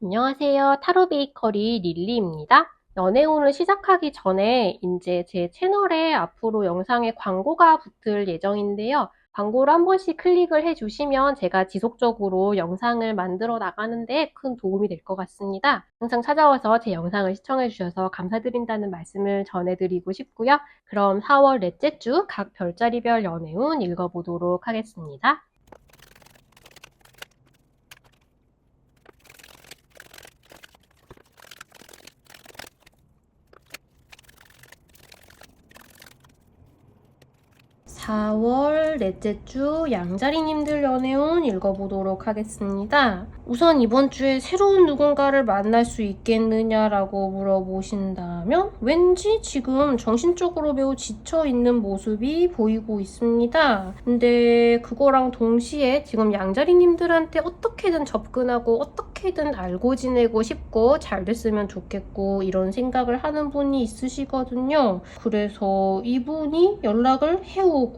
안녕하세요. 타로 베이커리 릴리입니다. 연애운을 시작하기 전에 이제 제 채널에 앞으로 영상에 광고가 붙을 예정인데요. 광고를 한 번씩 클릭을 해주시면 제가 지속적으로 영상을 만들어 나가는데 큰 도움이 될 것 같습니다. 항상 찾아와서 제 영상을 시청해주셔서 감사드린다는 말씀을 전해드리고 싶고요. 그럼 4월 넷째 주 각 별자리별 연애운 읽어보도록 하겠습니다. 4월 넷째 주 양자리님들 연애운 읽어보도록 하겠습니다. 우선 이번 주에 새로운 누군가를 만날 수 있겠느냐라고 물어보신다면 왠지 지금 정신적으로 매우 지쳐있는 모습이 보이고 있습니다. 근데 그거랑 동시에 지금 양자리님들한테 어떻게든 접근하고 어떻게든 알고 지내고 싶고 잘 됐으면 좋겠고 이런 생각을 하는 분이 있으시거든요. 그래서 이분이 연락을 해오고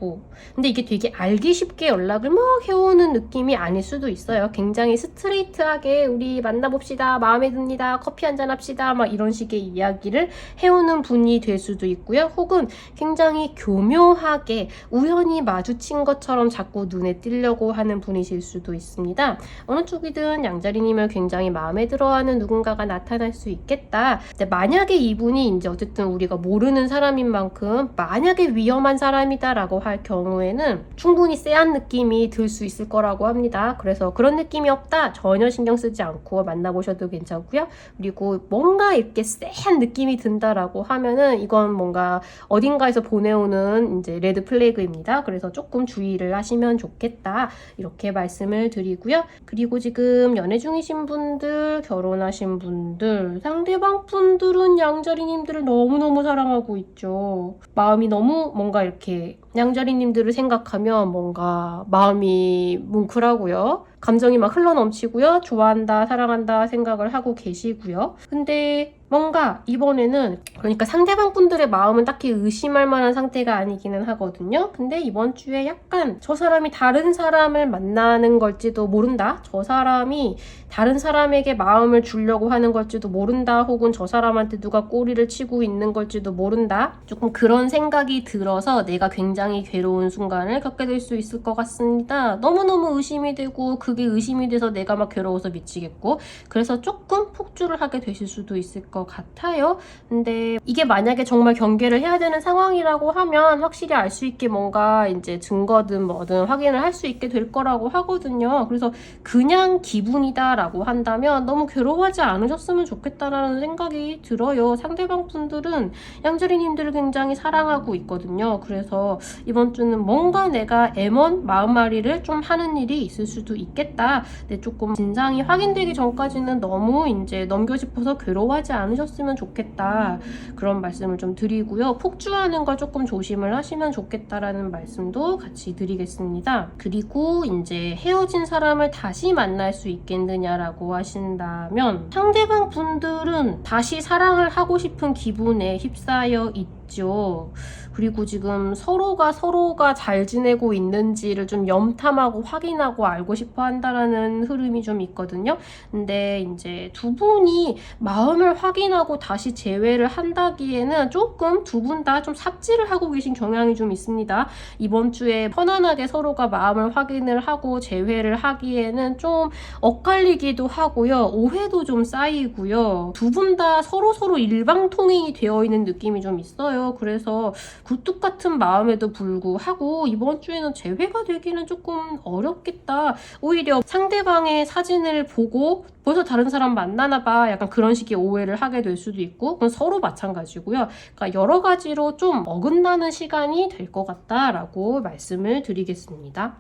근데 이게 되게 알기 쉽게 연락을 막 해오는 느낌이 아닐 수도 있어요. 굉장히 스트레이트하게 우리 만나봅시다, 마음에 듭니다, 커피 한잔 합시다 막 이런 식의 이야기를 해오는 분이 될 수도 있고요. 혹은 굉장히 교묘하게 우연히 마주친 것처럼 자꾸 눈에 띄려고 하는 분이실 수도 있습니다. 어느 쪽이든 양자리님을 굉장히 마음에 들어하는 누군가가 나타날 수 있겠다. 근데 만약에 이분이 이제 어쨌든 우리가 모르는 사람인 만큼 만약에 위험한 사람이다라고 할 경우에는 충분히 쎄한 느낌이 들 수 있을 거라고 합니다. 그래서 그런 느낌이 없다 전혀 신경 쓰지 않고 만나보셔도 괜찮고요. 그리고 뭔가 이렇게 쎄한 느낌이 든다라고 하면은 이건 뭔가 어딘가에서 보내오는 이제 레드 플래그입니다. 그래서 조금 주의를 하시면 좋겠다 이렇게 말씀을 드리고요. 그리고 지금 연애 중이신 분들, 결혼하신 분들, 상대방 분들은 양자리님들을 너무너무 사랑하고 있죠. 마음이 너무 뭔가 이렇게 양자리님들을 생각하면 뭔가 마음이 뭉클하고요. 감정이 막 흘러넘치고요. 좋아한다, 사랑한다 생각을 하고 계시고요. 근데 뭔가 이번에는 그러니까 상대방 분들의 마음은 딱히 의심할 만한 상태가 아니기는 하거든요. 근데 이번 주에 약간 저 사람이 다른 사람을 만나는 걸지도 모른다. 저 사람이 다른 사람에게 마음을 주려고 하는 걸지도 모른다. 혹은 저 사람한테 누가 꼬리를 치고 있는 걸지도 모른다. 조금 그런 생각이 들어서 내가 굉장히 괴로운 순간을 겪게 될 수 있을 것 같습니다. 너무너무 의심이 되고 그게 의심이 돼서 내가 막 괴로워서 미치겠고 그래서 조금 폭주를 하게 되실 수도 있을 것 같아요. 근데 이게 만약에 정말 경계를 해야 되는 상황이라고 하면 확실히 알 수 있게 뭔가 이제 증거든 뭐든 확인을 할 수 있게 될 거라고 하거든요. 그래서 그냥 기분이다라고 한다면 너무 괴로워하지 않으셨으면 좋겠다라는 생각이 들어요. 상대방 분들은 양자리님들을 굉장히 사랑하고 있거든요. 그래서 이번 주는 뭔가 내가 M1 마음앓이를 좀 하는 일이 있을 수도 있겠다. 근데 조금 진상이 확인되기 전까지는 너무 이제 넘겨 짚어서 괴로워하지 않으셨으면 좋겠다. 그런 말씀을 좀 드리고요. 폭주하는 걸 조금 조심을 하시면 좋겠다라는 말씀도 같이 드리겠습니다. 그리고 이제 헤어진 사람을 다시 만날 수 있겠느냐라고 하신다면 상대방 분들은 다시 사랑을 하고 싶은 기분에 휩싸여 있죠. 그리고 지금 서로가 잘 지내고 있는지를 좀 염탐하고 확인하고 알고 싶어 한다라는 흐름이 좀 있거든요. 근데 이제 두 분이 마음을 확인하고 다시 재회를 한다기에는 조금 두 분 다 좀 삽질을 하고 계신 경향이 좀 있습니다. 이번 주에 편안하게 서로가 마음을 확인을 하고 재회를 하기에는 좀 엇갈리기도 하고요. 오해도 좀 쌓이고요. 두 분 다 서로 일방통행이 되어 있는 느낌이 좀 있어요. 그래서 굴뚝 같은 마음에도 불구하고 이번 주에는 재회가 되기는 조금 어렵겠다. 오히려 상대방의 사진을 보고 벌써 다른 사람 만나나 봐. 약간 그런 식의 오해를 하게 될 수도 있고 그건 서로 마찬가지고요. 그러니까 여러 가지로 좀 어긋나는 시간이 될 것 같다라고 말씀을 드리겠습니다.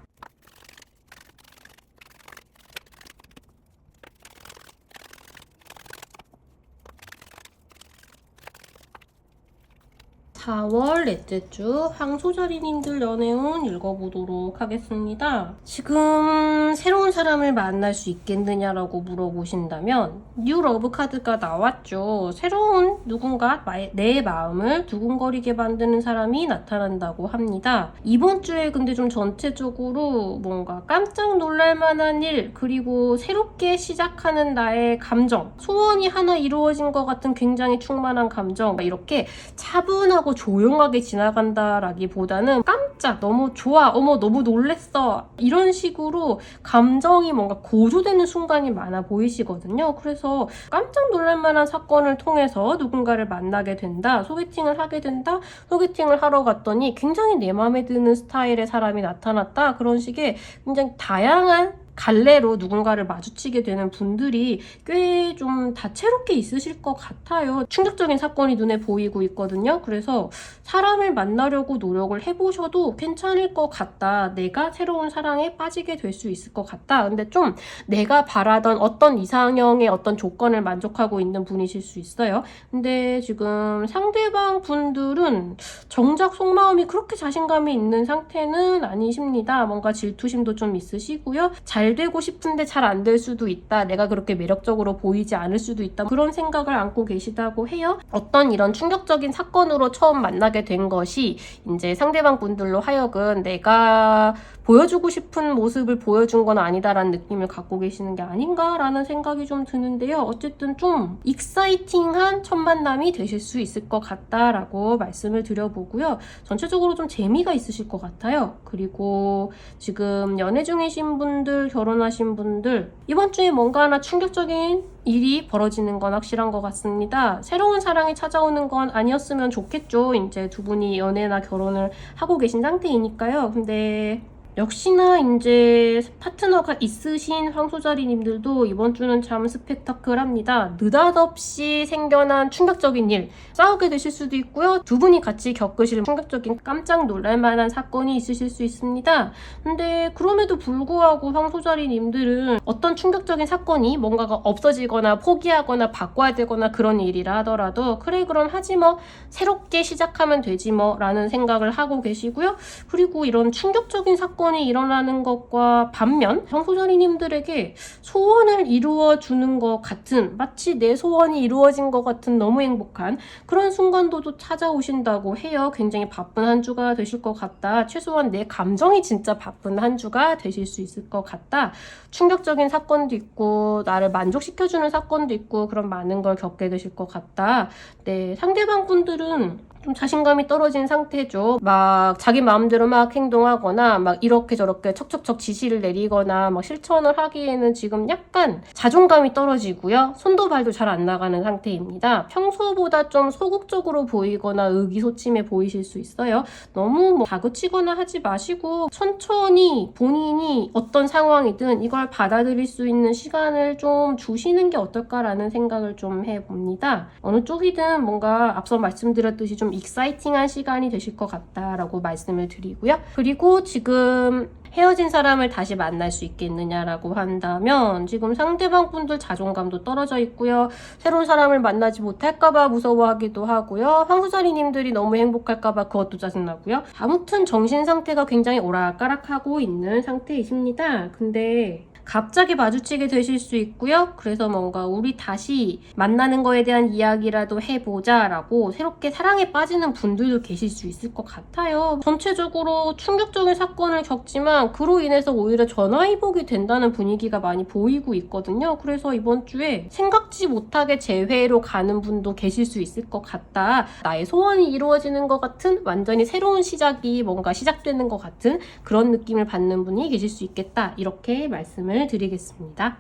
4월 넷째 주 황소자리님들 연애운 읽어보도록 하겠습니다. 지금 새로운 사람을 만날 수 있겠느냐라고 물어보신다면 뉴 러브 카드가 나왔죠. 새로운 누군가 내 마음을 두근거리게 만드는 사람이 나타난다고 합니다. 이번 주에 근데 좀 전체적으로 뭔가 깜짝 놀랄 만한 일, 그리고 새롭게 시작하는 나의 감정, 소원이 하나 이루어진 것 같은 굉장히 충만한 감정, 이렇게 차분하고 조용하게 지나간다라기보다는 깜짝, 너무 좋아, 어머 너무 놀랬어, 이런 식으로 감정이 뭔가 고조되는 순간이 많아 보이시거든요. 그래서 깜짝 놀랄 만한 사건을 통해서 누군가를 만나게 된다, 소개팅을 하게 된다, 소개팅을 하러 갔더니 굉장히 내 마음에 드는 스타일의 사람이 나타났다, 그런 식의 굉장히 다양한 갈래로 누군가를 마주치게 되는 분들이 꽤 좀 다채롭게 있으실 것 같아요. 충격적인 사건이 눈에 보이고 있거든요. 그래서 사람을 만나려고 노력을 해보셔도 괜찮을 것 같다. 내가 새로운 사랑에 빠지게 될 수 있을 것 같다. 근데 좀 내가 바라던 어떤 이상형의 어떤 조건을 만족하고 있는 분이실 수 있어요. 근데 지금 상대방 분들은 정작 속마음이 그렇게 자신감이 있는 상태는 아니십니다. 뭔가 질투심도 좀 있으시고요. 잘 되고 싶은데 잘 안 될 수도 있다. 내가 그렇게 매력적으로 보이지 않을 수도 있다. 그런 생각을 안고 계시다고 해요. 어떤 이런 충격적인 사건으로 처음 만나게 된 것이 이제 상대방 분들로 하여금 내가 보여주고 싶은 모습을 보여준 건 아니다라는 느낌을 갖고 계시는 게 아닌가라는 생각이 좀 드는데요. 어쨌든 좀 익사이팅한 첫 만남이 되실 수 있을 것 같다라고 말씀을 드려보고요. 전체적으로 좀 재미가 있으실 것 같아요. 그리고 지금 연애 중이신 분들, 결혼하신 분들, 이번 주에 뭔가 하나 충격적인 일이 벌어지는 건 확실한 것 같습니다. 새로운 사랑이 찾아오는 건 아니었으면 좋겠죠. 이제 두 분이 연애나 결혼을 하고 계신 상태이니까요. 근데 역시나 이제 파트너가 있으신 황소자리님들도 이번 주는 참 스펙타클합니다. 느닷없이 생겨난 충격적인 일, 싸우게 되실 수도 있고요. 두 분이 같이 겪으실 충격적인 깜짝 놀랄만한 사건이 있으실 수 있습니다. 근데 그럼에도 불구하고 황소자리님들은 어떤 충격적인 사건이 뭔가가 없어지거나 포기하거나 바꿔야 되거나 그런 일이라 하더라도 그래 그럼 하지 뭐, 새롭게 시작하면 되지 뭐 라는 생각을 하고 계시고요. 그리고 이런 충격적인 사건이 일어나는 것과 반면 황소자리님들에게 소원을 이루어주는 것 같은, 마치 내 소원이 이루어진 것 같은 너무 행복한 그런 순간도 찾아오신다고 해요. 굉장히 바쁜 한 주가 되실 것 같다. 최소한 내 감정이 진짜 바쁜 한 주가 되실 수 있을 것 같다. 충격적인 사건도 있고 나를 만족시켜주는 사건도 있고 그런 많은 걸 겪게 되실 것 같다. 네, 상대방 분들은 좀 자신감이 떨어진 상태죠. 막 자기 마음대로 막 행동하거나 막 이렇게 저렇게 척척척 지시를 내리거나 막 실천을 하기에는 지금 약간 자존감이 떨어지고요. 손도 발도 잘 안 나가는 상태입니다. 평소보다 좀 소극적으로 보이거나 의기소침해 보이실 수 있어요. 너무 다그치거나 하지 마시고 천천히 본인이 어떤 상황이든 이걸 받아들일 수 있는 시간을 좀 주시는 게 어떨까라는 생각을 좀 해봅니다. 어느 쪽이든 뭔가 앞서 말씀드렸듯이 좀 익사이팅한 시간이 되실 것 같다라고 말씀을 드리고요. 그리고 지금 헤어진 사람을 다시 만날 수 있겠느냐라고 한다면 지금 상대방 분들 자존감도 떨어져 있고요. 새로운 사람을 만나지 못할까봐 무서워하기도 하고요. 황소자리님들이 너무 행복할까봐 그것도 짜증나고요. 아무튼 정신 상태가 굉장히 오락가락하고 있는 상태이십니다. 근데 갑자기 마주치게 되실 수 있고요. 그래서 뭔가 우리 다시 만나는 거에 대한 이야기라도 해보자 라고 새롭게 사랑에 빠지는 분들도 계실 수 있을 것 같아요. 전체적으로 충격적인 사건을 겪지만 그로 인해서 오히려 전화위복이 된다는 분위기가 많이 보이고 있거든요. 그래서 이번 주에 생각지 못하게 재회로 가는 분도 계실 수 있을 것 같다. 나의 소원이 이루어지는 것 같은, 완전히 새로운 시작이 뭔가 시작되는 것 같은 그런 느낌을 받는 분이 계실 수 있겠다. 이렇게 말씀을 드리겠습니다.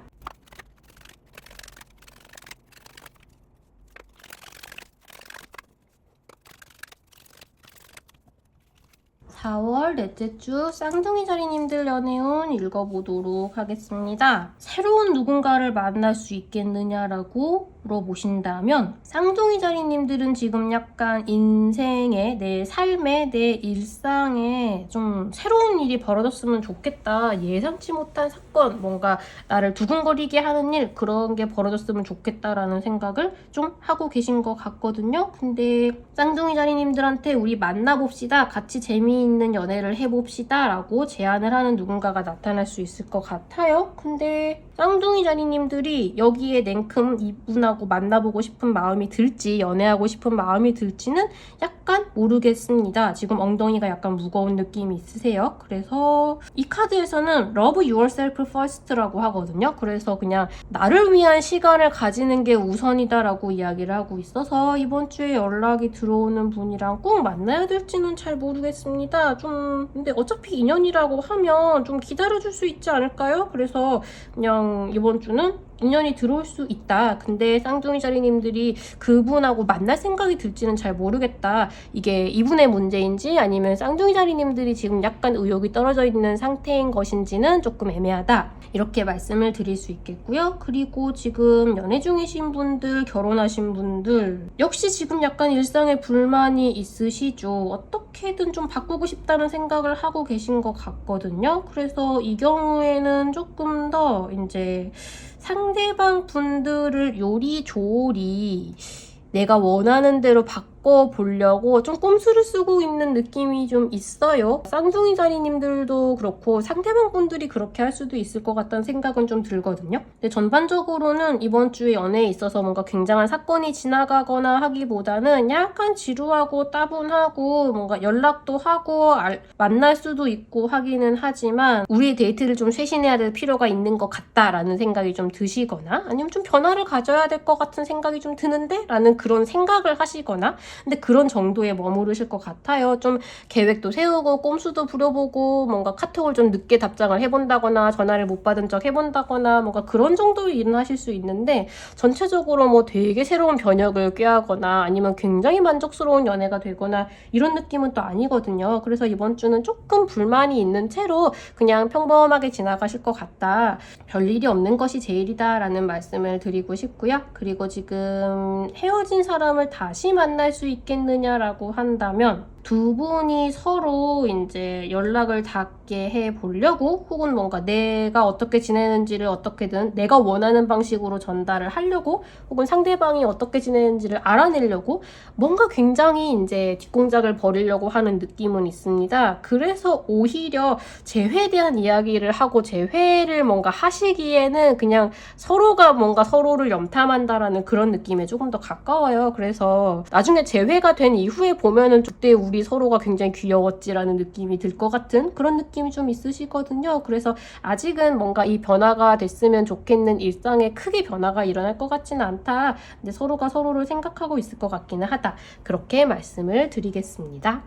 4월 넷째 주 쌍둥이 자리님들 연애운 읽어보도록 하겠습니다. 새로운 누군가를 만날 수 있겠느냐라고 물어보신다면 쌍둥이 자리님들은 지금 약간 인생에, 내 삶에, 내 일상에 좀 새로운 일이 벌어졌으면 좋겠다. 예상치 못한 사건, 뭔가 나를 두근거리게 하는 일, 그런 게 벌어졌으면 좋겠다라는 생각을 좀 하고 계신 것 같거든요. 근데 쌍둥이 자리님들한테 우리 만나봅시다. 같이 재미있는 연애를 해봅시다. 라고 제안을 하는 누군가가 나타날 수 있을 것 같아요. 근데 쌍둥이 자리님들이 여기에 냉큼 이분하고 만나보고 싶은 마음이 들지, 연애하고 싶은 마음이 들지는 약간 모르겠습니다. 지금 엉덩이가 약간 무거운 느낌이 있으세요. 그래서 이 카드에서는 Love yourself first라고 하거든요. 그래서 그냥 나를 위한 시간을 가지는 게 우선이다 라고 이야기를 하고 있어서 이번 주에 연락이 들어오는 분이랑 꼭 만나야 될지는 잘 모르겠습니다. 근데 어차피 인연이라고 하면 좀 기다려줄 수 있지 않을까요? 그래서 그냥 이번 주는 인연이 들어올 수 있다. 근데 쌍둥이 자리님들이 그분하고 만날 생각이 들지는 잘 모르겠다. 이게 이분의 문제인지 아니면 쌍둥이 자리님들이 지금 약간 의욕이 떨어져 있는 상태인 것인지는 조금 애매하다. 이렇게 말씀을 드릴 수 있겠고요. 그리고 지금 연애 중이신 분들, 결혼하신 분들 역시 지금 약간 일상에 불만이 있으시죠. 어떻게든 좀 바꾸고 싶다는 생각을 하고 계신 것 같거든요. 그래서 이 경우에는 조금 더 이제 상대방 분들을 요리조리 내가 원하는 대로 바꿔보려고 좀 꼼수를 쓰고 있는 느낌이 좀 있어요. 쌍둥이 자리님들도 그렇고 상대방 분들이 그렇게 할 수도 있을 것 같다는 생각은 좀 들거든요. 근데 전반적으로는 이번 주에 연애에 있어서 뭔가 굉장한 사건이 지나가거나 하기보다는 약간 지루하고 따분하고 뭔가 연락도 하고 만날 수도 있고 하기는 하지만 우리의 데이트를 좀 쇄신해야 될 필요가 있는 것 같다라는 생각이 좀 드시거나 아니면 좀 변화를 가져야 될 것 같은 생각이 좀 드는데? 라는 그런 생각을 하시거나 근데 그런 정도에 머무르실 것 같아요. 좀 계획도 세우고 꼼수도 부려보고 뭔가 카톡을 좀 늦게 답장을 해본다거나 전화를 못 받은 척 해본다거나 뭔가 그런 정도의 일은 하실 수 있는데 전체적으로 뭐 되게 새로운 변혁을 꾀하거나 아니면 굉장히 만족스러운 연애가 되거나 이런 느낌은 또 아니거든요. 그래서 이번 주는 조금 불만이 있는 채로 그냥 평범하게 지나가실 것 같다. 별일이 없는 것이 제일이다 라는 말씀을 드리고 싶고요. 그리고 지금 헤어진 사람을 다시 만날 수 있겠느냐라고 한다면 두 분이 서로 이제 연락을 닿게 해 보려고 혹은 뭔가 내가 어떻게 지내는지를 어떻게든 내가 원하는 방식으로 전달을 하려고 혹은 상대방이 어떻게 지내는지를 알아내려고 뭔가 굉장히 이제 뒷공작을 벌이려고 하는 느낌은 있습니다. 그래서 오히려 재회에 대한 이야기를 하고 재회를 뭔가 하시기에는 그냥 서로가 뭔가 서로를 염탐한다라는 그런 느낌에 조금 더 가까워요. 그래서 나중에 재회가 된 이후에 보면은 그때 우리 서로가 굉장히 귀여웠지라는 느낌이 들 것 같은 그런 느낌이 좀 있으시거든요. 그래서 아직은 뭔가 이 변화가 됐으면 좋겠는 일상에 크게 변화가 일어날 것 같지는 않다. 근데 서로가 서로를 생각하고 있을 것 같기는 하다. 그렇게 말씀을 드리겠습니다.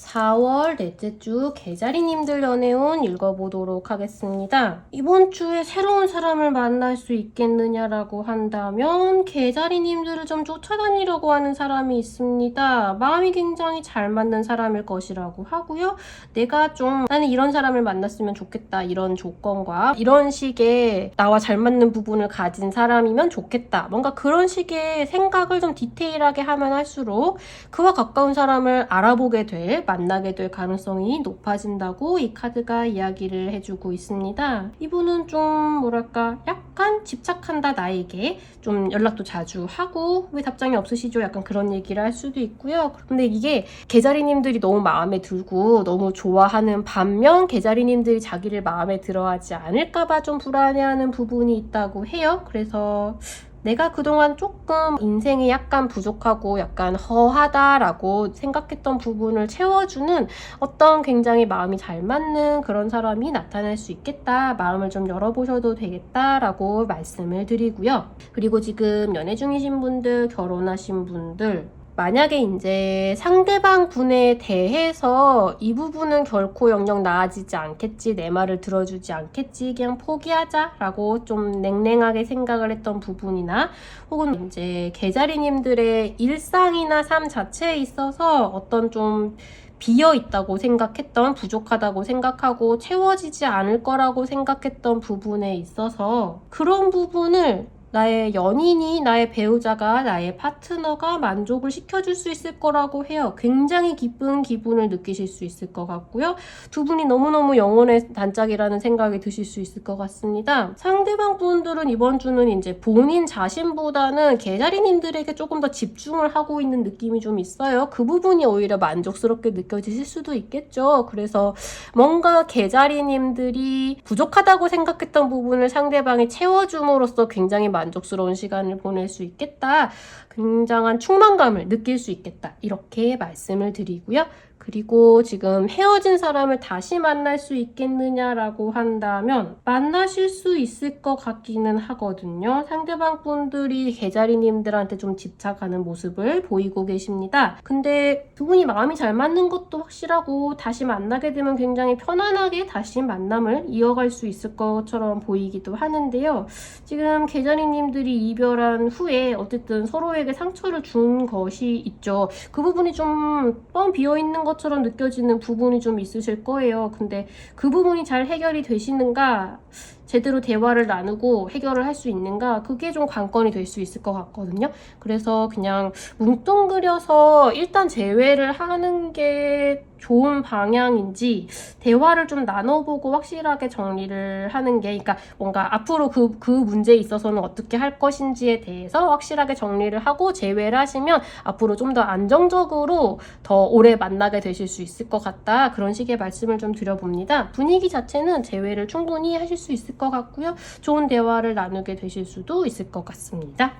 4월 넷째 주 개자리님들 연애운 읽어보도록 하겠습니다. 이번 주에 새로운 사람을 만날 수 있겠느냐라고 한다면 개자리님들을 좀 쫓아다니려고 하는 사람이 있습니다. 마음이 굉장히 잘 맞는 사람일 것이라고 하고요. 내가 좀 나는 이런 사람을 만났으면 좋겠다. 이런 조건과 이런 식의 나와 잘 맞는 부분을 가진 사람이면 좋겠다. 뭔가 그런 식의 생각을 좀 디테일하게 하면 할수록 그와 가까운 사람을 알아보게 될 만나게 될 가능성이 높아진다고 이 카드가 이야기를 해주고 있습니다. 이분은 좀 뭐랄까 약간 집착한다 나에게 좀 연락도 자주 하고 왜 답장이 없으시죠? 약간 그런 얘기를 할 수도 있고요. 근데 이게 개자리님들이 너무 마음에 들고 너무 좋아하는 반면 개자리님들이 자기를 마음에 들어하지 않을까봐 좀 불안해하는 부분이 있다고 해요. 그래서 내가 그동안 조금 인생이 약간 부족하고 약간 허하다라고 생각했던 부분을 채워주는 어떤 굉장히 마음이 잘 맞는 그런 사람이 나타날 수 있겠다. 마음을 좀 열어보셔도 되겠다라고 말씀을 드리고요. 그리고 지금 연애 중이신 분들, 결혼하신 분들 만약에 이제 상대방 분에 대해서 이 부분은 결코 영영 나아지지 않겠지, 내 말을 들어주지 않겠지, 그냥 포기하자라고 좀 냉랭하게 생각을 했던 부분이나 혹은 이제 개자리님들의 일상이나 삶 자체에 있어서 어떤 좀 비어 있다고 생각했던, 부족하다고 생각하고 채워지지 않을 거라고 생각했던 부분에 있어서 그런 부분을 나의 연인이, 나의 배우자가, 나의 파트너가 만족을 시켜줄 수 있을 거라고 해요. 굉장히 기쁜 기분을 느끼실 수 있을 것 같고요. 두 분이 너무너무 영혼의 단짝이라는 생각이 드실 수 있을 것 같습니다. 상대방 분들은 이번 주는 이제 본인 자신보다는 개자리님들에게 조금 더 집중을 하고 있는 느낌이 좀 있어요. 그 부분이 오히려 만족스럽게 느껴지실 수도 있겠죠. 그래서 뭔가 개자리님들이 부족하다고 생각했던 부분을 상대방이 채워줌으로써 굉장히 만족스러운 시간을 보낼 수 있겠다. 굉장한 충만감을 느낄 수 있겠다. 이렇게 말씀을 드리고요. 그리고 지금 헤어진 사람을 다시 만날 수 있겠느냐라고 한다면 만나실 수 있을 것 같기는 하거든요. 상대방 분들이 개자리님들한테 좀 집착하는 모습을 보이고 계십니다. 근데 두 분이 마음이 잘 맞는 것도 확실하고 다시 만나게 되면 굉장히 편안하게 다시 만남을 이어갈 수 있을 것처럼 보이기도 하는데요. 지금 개자리님들이 이별한 후에 어쨌든 서로에게 상처를 준 것이 있죠. 그 부분이 좀 뻥 비어있는 것처럼 느껴지는 부분이 좀 있으실 거예요. 근데 그 부분이 잘 해결이 되시는가, 제대로 대화를 나누고 해결을 할 수 있는가, 그게 좀 관건이 될 수 있을 것 같거든요. 그래서 그냥 뭉뚱그려서 일단 제외를 하는 게 좋은 방향인지, 대화를 좀 나눠보고 확실하게 정리를 하는 게, 그러니까 뭔가 앞으로 그 문제에 있어서는 어떻게 할 것인지에 대해서 확실하게 정리를 하고 제외를 하시면 앞으로 좀 더 안정적으로 더 오래 만나게 되실 수 있을 것 같다. 그런 식의 말씀을 좀 드려봅니다. 분위기 자체는 제외를 충분히 하실 수 있을 것 같고요. 좋은 대화를 나누게 되실 수도 있을 것 같습니다.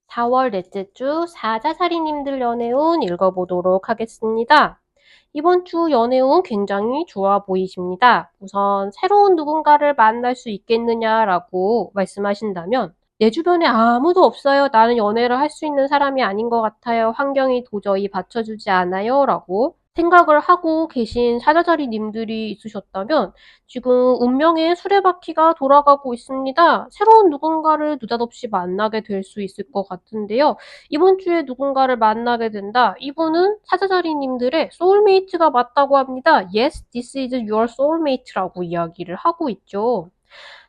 4월 넷째 주 사자살이님들 연애운 읽어보도록 하겠습니다. 이번 주 연애운 굉장히 좋아 보이십니다. 우선 새로운 누군가를 만날 수 있겠느냐라고 말씀하신다면 내 주변에 아무도 없어요. 나는 연애를 할 수 있는 사람이 아닌 것 같아요. 환경이 도저히 받쳐주지 않아요. 라고 생각을 하고 계신 사자자리 님들이 있으셨다면 지금 운명의 수레바퀴가 돌아가고 있습니다. 새로운 누군가를 느닷없이 만나게 될 수 있을 것 같은데요. 이번 주에 누군가를 만나게 된다. 이분은 사자자리 님들의 소울메이트가 맞다고 합니다. Yes, this is your soulmate라고 이야기를 하고 있죠.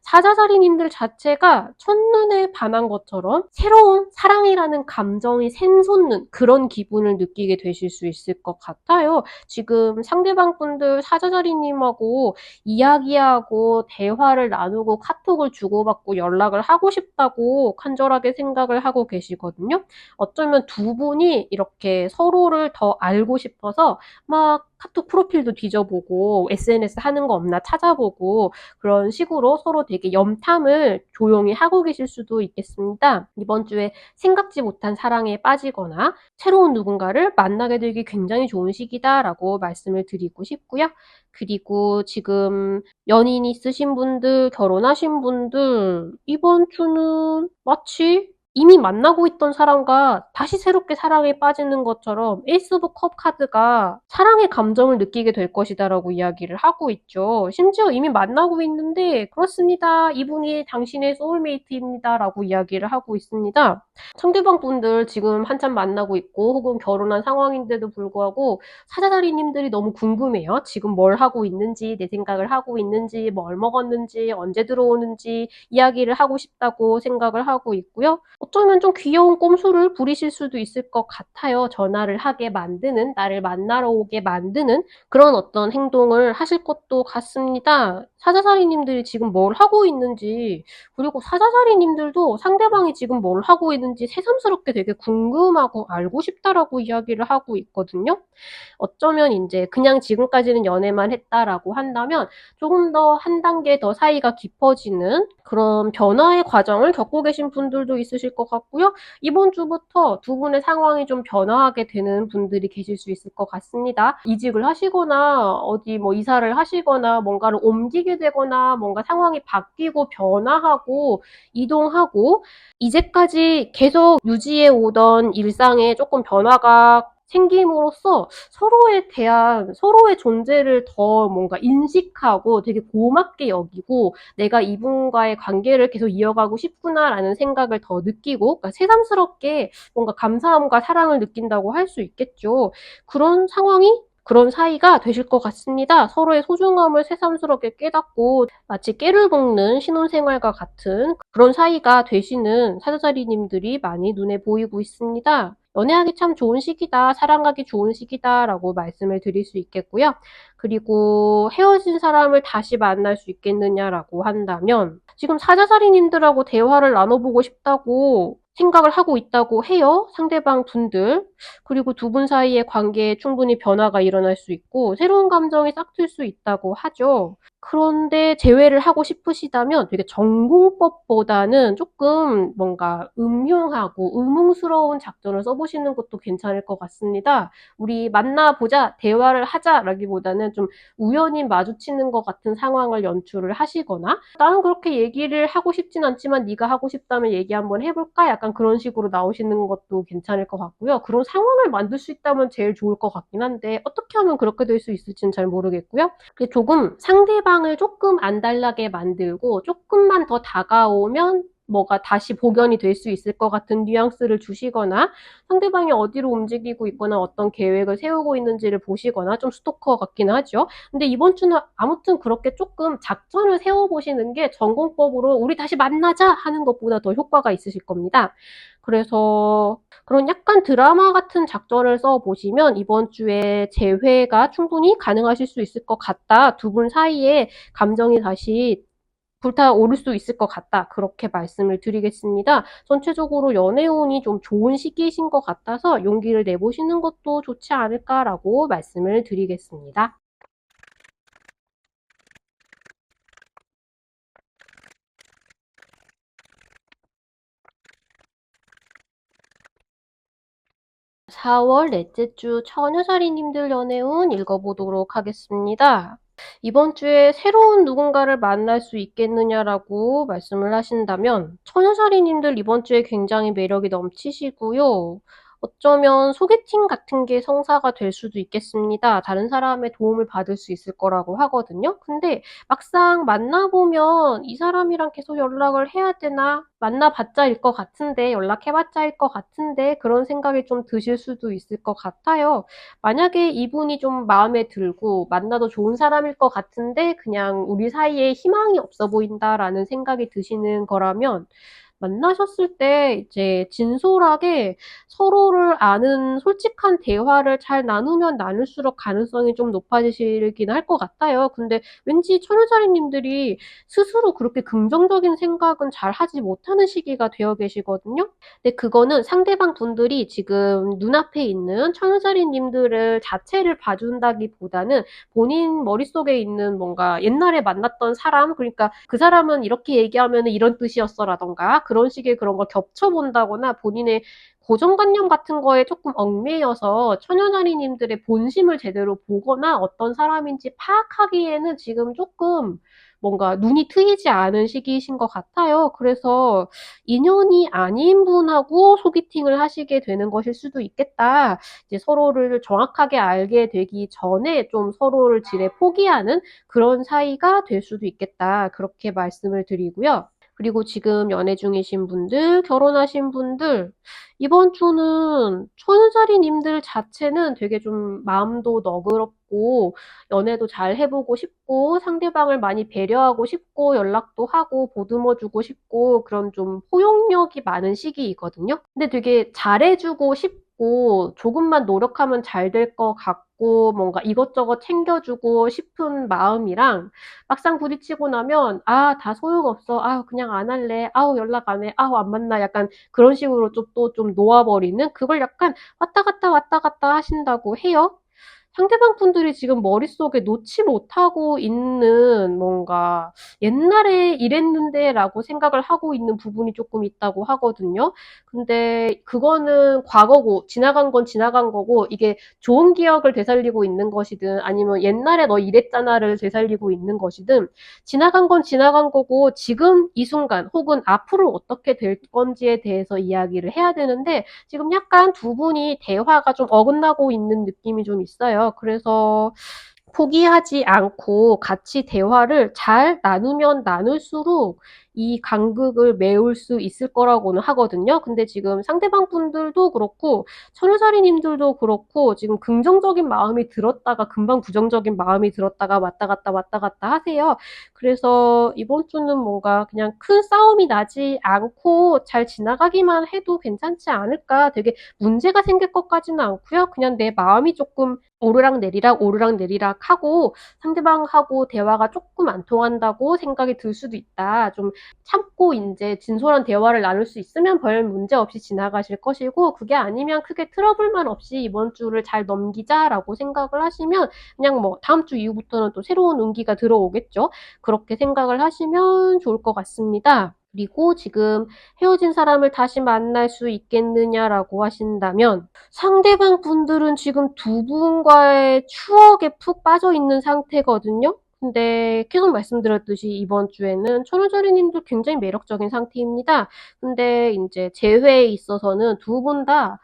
사자자리님들 자체가 첫눈에 반한 것처럼 새로운 사랑이라는 감정이 샘솟는 그런 기분을 느끼게 되실 수 있을 것 같아요. 지금 상대방 분들 사자자리님하고 이야기하고 대화를 나누고 카톡을 주고받고 연락을 하고 싶다고 간절하게 생각을 하고 계시거든요. 어쩌면 두 분이 이렇게 서로를 더 알고 싶어서 막 카톡 프로필도 뒤져보고 SNS 하는 거 없나 찾아보고 그런 식으로 서로 되게 염탐을 조용히 하고 계실 수도 있겠습니다. 이번 주에 생각지 못한 사랑에 빠지거나 새로운 누군가를 만나게 되기 굉장히 좋은 시기다라고 말씀을 드리고 싶고요. 그리고 지금 연인 있으신 분들, 결혼하신 분들, 이번 주는 마치 이미 만나고 있던 사람과 다시 새롭게 사랑에 빠지는 것처럼 에이스 오브 컵 카드가 사랑의 감정을 느끼게 될 것이다라고 이야기를 하고 있죠. 심지어 이미 만나고 있는데 그렇습니다. 이분이 당신의 소울메이트입니다라고 이야기를 하고 있습니다. 상대방 분들 지금 한참 만나고 있고 혹은 결혼한 상황인데도 불구하고 사자다리님들이 너무 궁금해요. 지금 뭘 하고 있는지, 내 생각을 하고 있는지, 뭘 먹었는지, 언제 들어오는지 이야기를 하고 싶다고 생각을 하고 있고요. 어쩌면 좀 귀여운 꼼수를 부리실 수도 있을 것 같아요. 전화를 하게 만드는, 나를 만나러 오게 만드는 그런 어떤 행동을 하실 것도 같습니다. 사자사리님들이 지금 뭘 하고 있는지, 그리고 사자사리님들도 상대방이 지금 뭘 하고 있는지 새삼스럽게 되게 궁금하고 알고 싶다라고 이야기를 하고 있거든요. 어쩌면 이제 그냥 지금까지는 연애만 했다라고 한다면 조금 더 한 단계 더 사이가 깊어지는 그런 변화의 과정을 겪고 계신 분들도 있으실 것 것 같고요. 이번 주부터 두 분의 상황이 좀 변화하게 되는 분들이 계실 수 있을 것 같습니다. 이직을 하시거나 어디 뭐 이사를 하시거나 뭔가를 옮기게 되거나 뭔가 상황이 바뀌고 변화하고 이동하고 이제까지 계속 유지해 오던 일상에 조금 변화가 생김으로써 서로에 대한 서로의 존재를 더 뭔가 인식하고 되게 고맙게 여기고 '내가 이분과의 관계를 계속 이어가고 싶구나.'라는 생각을 더 느끼고 그러니까 새삼스럽게 뭔가 감사함과 사랑을 느낀다고 할 수 있겠죠. 그런 상황이 그런 사이가 되실 것 같습니다. 서로의 소중함을 새삼스럽게 깨닫고 마치 깨를 먹는 신혼생활과 같은 그런 사이가 되시는 사자자리님들이 많이 눈에 보이고 있습니다. 연애하기 참 좋은 시기다, 사랑하기 좋은 시기다라고 말씀을 드릴 수 있겠고요. 그리고 헤어진 사람을 다시 만날 수 있겠느냐라고 한다면 지금 사자자리님들하고 대화를 나눠보고 싶다고 생각을 하고 있다고 해요. 상대방 분들. 그리고 두 분 사이의 관계에 충분히 변화가 일어날 수 있고 새로운 감정이 싹틀 수 있다고 하죠. 그런데 제외를 하고 싶으시다면 되게 전공법보다는 조금 뭔가 음흉하고 의문스러운 작전을 써보시는 것도 괜찮을 것 같습니다. 우리 만나보자, 대화를 하자라기보다는 좀 우연히 마주치는 것 같은 상황을 연출을 하시거나 나는 그렇게 얘기를 하고 싶진 않지만 네가 하고 싶다면 얘기 한번 해볼까? 약간 그런 식으로 나오시는 것도 괜찮을 것 같고요. 그런 상황을 만들 수 있다면 제일 좋을 것 같긴 한데 어떻게 하면 그렇게 될 수 있을지는 잘 모르겠고요. 조금 상대방을 조금 안달나게 만들고 조금만 더 다가오면 뭐가 다시 복원이 될 수 있을 것 같은 뉘앙스를 주시거나 상대방이 어디로 움직이고 있거나 어떤 계획을 세우고 있는지를 보시거나 좀 스토커 같긴 하죠. 근데 이번 주는 아무튼 그렇게 조금 작전을 세워보시는 게 전공법으로 우리 다시 만나자 하는 것보다 더 효과가 있으실 겁니다. 그래서 그런 약간 드라마 같은 작전을 써보시면 이번 주에 재회가 충분히 가능하실 수 있을 것 같다. 두 분 사이에 감정이 다시 불타오를 수 있을 것 같다. 그렇게 말씀을 드리겠습니다. 전체적으로 연애운이 좀 좋은 시기이신 것 같아서 용기를 내보시는 것도 좋지 않을까라고 말씀을 드리겠습니다. 4월 넷째 주 처녀자리님들 연애운 읽어보도록 하겠습니다. 이번 주에 새로운 누군가를 만날 수 있겠느냐라고 말씀을 하신다면 처녀자리님들 이번 주에 굉장히 매력이 넘치시고요. 어쩌면 소개팅 같은 게 성사가 될 수도 있겠습니다. 다른 사람의 도움을 받을 수 있을 거라고 하거든요. 근데 막상 만나보면 이 사람이랑 계속 연락을 해야 되나? 만나봤자일 것 같은데, 연락해봤자일 것 같은데, 그런 생각이 좀 드실 수도 있을 것 같아요. 만약에 이분이 좀 마음에 들고, 만나도 좋은 사람일 것 같은데, 그냥 우리 사이에 희망이 없어 보인다라는 생각이 드시는 거라면, 만나셨을 때 이제 진솔하게 서로를 아는 솔직한 대화를 잘 나누면 나눌수록 가능성이 좀 높아지시긴 할 것 같아요. 근데 왠지 천우자리님들이 스스로 그렇게 긍정적인 생각은 잘 하지 못하는 시기가 되어 계시거든요. 근데 그거는 상대방 분들이 지금 눈앞에 있는 천우자리님들을 자체를 봐준다기보다는 본인 머릿속에 있는 뭔가 옛날에 만났던 사람, 그러니까 그 사람은 이렇게 얘기하면 이런 뜻이었어라던가 그런 식의 그런 걸 겹쳐본다거나 본인의 고정관념 같은 거에 조금 얽매여서 처녀자리님들의 본심을 제대로 보거나 어떤 사람인지 파악하기에는 지금 조금 뭔가 눈이 트이지 않은 시기이신 것 같아요. 그래서 인연이 아닌 분하고 소개팅을 하시게 되는 것일 수도 있겠다. 이제 서로를 정확하게 알게 되기 전에 좀 서로를 지레 포기하는 그런 사이가 될 수도 있겠다. 그렇게 말씀을 드리고요. 그리고 지금 연애 중이신 분들, 결혼하신 분들, 이번 주는 천자리님들 자체는 되게 좀 마음도 너그럽고, 연애도 잘 해보고 싶고, 상대방을 많이 배려하고 싶고, 연락도 하고, 보듬어주고 싶고, 그런 좀 포용력이 많은 시기이거든요. 근데 되게 잘해주고 싶고, 조금만 노력하면 잘 될 것 같고, 뭔가 이것저것 챙겨주고 싶은 마음이랑, 막상 부딪히고 나면 다 소용없어. 그냥 안 할래. 연락 안 해. 안 만나. 약간 그런 식으로 좀 또 좀 놓아버리는 그걸 약간 왔다 갔다 왔다 갔다 하신다고 해요. 상대방 분들이 지금 머릿속에 놓지 못하고 있는 뭔가 '옛날에 이랬는데.'라고 생각을 하고 있는 부분이 쪼끔 있다고 하거든요. 근데 그거는 과거고 지나간 건 지나간 거고 이게 좋은 기억을 되살리고 있는 것이든 아니면 '옛날에 너 이랬잖아.'를 되살리고 있는 것이든 지나간 건 지나간 거고 지금 이 순간 혹은 앞으로 어떻게 될 건지에 대해서 이야기를 해야 되는데 지금 약간 두 분이 대화가 좀 어긋나고 있는 느낌이 좀 있어요. 그래서 포기하지 않고 같이 대화를 잘 나누면 나눌수록 이 간극을 메울 수 있을 거라고는 하거든요. 근데 지금 상대방 분들도 그렇고 천우사리 님들도 그렇고 지금 긍정적인 마음이 들었다가 금방 부정적인 마음이 들었다가 왔다 갔다 왔다 갔다 하세요. 그래서 이번 주는 뭔가 그냥 큰 싸움이 나지 않고 잘 지나가기만 해도 괜찮지 않을까. 되게 문제가 생길 것까지는 않고요. 그냥 내 마음이 조금 오르락내리락 오르락내리락 하고 상대방하고 대화가 조금 안 통한다고 생각이 들 수도 있다. 좀 참고 인제 진솔한 대화를 나눌 수 있으면 별 문제 없이 지나가실 것이고 그게 아니면 크게 트러블만 없이 '이번 주를 잘 넘기자.'라고 생각을 하시면 그냥 뭐 다음 주 이후부터는 또 새로운 운기가 들어오겠죠. 그렇게 생각을 하시면 좋을 것 같습니다. 그리고 지금 "헤어진 사람을 다시 만날 수 있겠느냐?"라고 하신다면 상대방 분들은 지금 두 분과의 추억에 푹 빠져 있는 상태거든요. 근데 계속 말씀드렸듯이 이번 주에는 천우절이 님도 굉장히 매력적인 상태입니다. 근데 인제 재회에 있어서는 두 분 다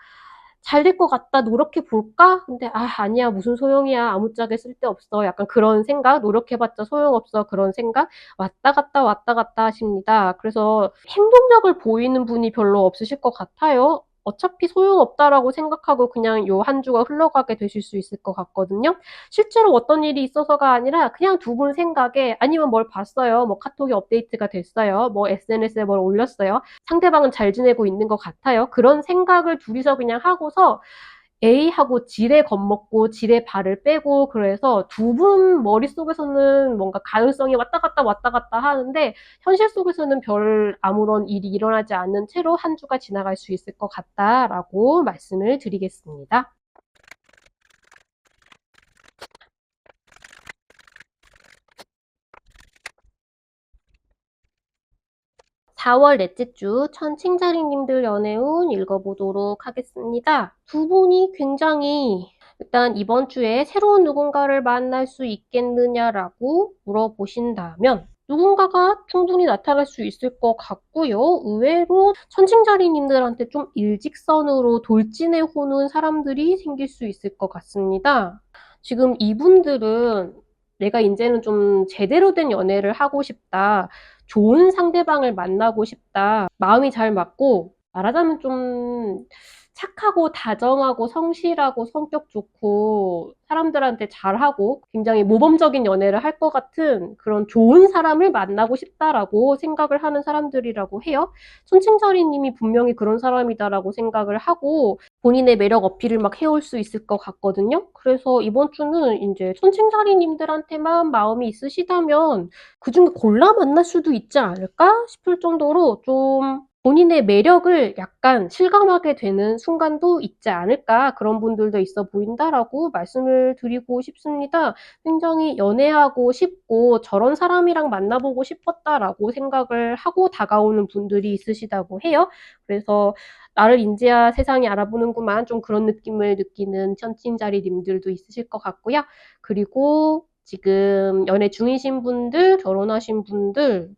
'잘 될 것 같다. 노력해 볼까?' 근데 '아 아니야. 무슨 소용이야. 아무짝에 쓸데없어.' 약간 그런 생각, '노력해 봤자 소용없어.' 그런 생각 왔다 갔다 하십니다. 그래서 행동력을 보이는 분이 별로 없으실 것 같아요. 어차피 '소용없다.'라고 생각하고 그냥 요 한 주가 흘러가게 되실 수 있을 것 같거든요. 실제로 어떤 일이 있어서가 아니라 그냥 두 분 생각에 아니면 뭘 봤어요. 뭐 카톡이 업데이트가 됐어요. 뭐 SNS에 뭘 올렸어요. 상대방은 잘 지내고 있는 것 같아요. 그런 생각을 둘이서 그냥 하고서 A하고 지레 겁먹고 지레 발을 빼고 그래서 두 분 머릿속에서는 뭔가 가능성이 왔다 갔다 하는데 현실 속에서는 별 아무런 일이 일어나지 않은 채로 한 주가 지나갈 수 있을 것 같다라고 말씀을 드리겠습니다. 4월 넷째 주 천칭자리님들 연애운 읽어보도록 하겠습니다. 두 분이 굉장히 일단 이번 주에 새로운 누군가를 만날 수 있겠느냐라고 물어보신다면 누군가가 충분히 나타날 수 있을 것 같고요. 의외로 천칭자리님들한테 좀 일직선으로 돌진해 오는 사람들이 생길 수 있을 것 같습니다. 지금 이분들은 내가 이제는 좀 제대로 된 연애를 하고 싶다. 좋은 상대방을 만나고 싶다. 마음이 잘 맞고 말하자면 좀 착하고 다정하고 성실하고 성격 좋고 사람들한테 잘하고 굉장히 모범적인 연애를 할 것 같은 그런 좋은 사람을 만나고 싶다라고 생각을 하는 사람들이라고 해요. 손칭자리 님이 분명히 그런 사람이다라고 생각을 하고 본인의 매력 어필을 막 해올 수 있을 것 같거든요. 그래서 이번 주는 인제 손칭자리 님들한테만 마음이 있으시다면 그중에 골라 만날 수도 있지 않을까 싶을 정도로 좀 본인의 매력을 약간 실감하게 되는 순간도 있지 않을까, 그런 분들도 있어 보인다라고 말씀을 드리고 싶습니다. 굉장히 연애하고 싶고 '저런 사람이랑 만나보고 싶었다.'라고 생각을 하고 다가오는 분들이 있으시다고 해요. 그래서 '나를 인제야 세상이 알아보는구만.' 좀 그런 느낌을 느끼는 천칭자리님들도 있으실 것 같고요. 그리고 지금 연애 중이신 분들, 결혼하신 분들,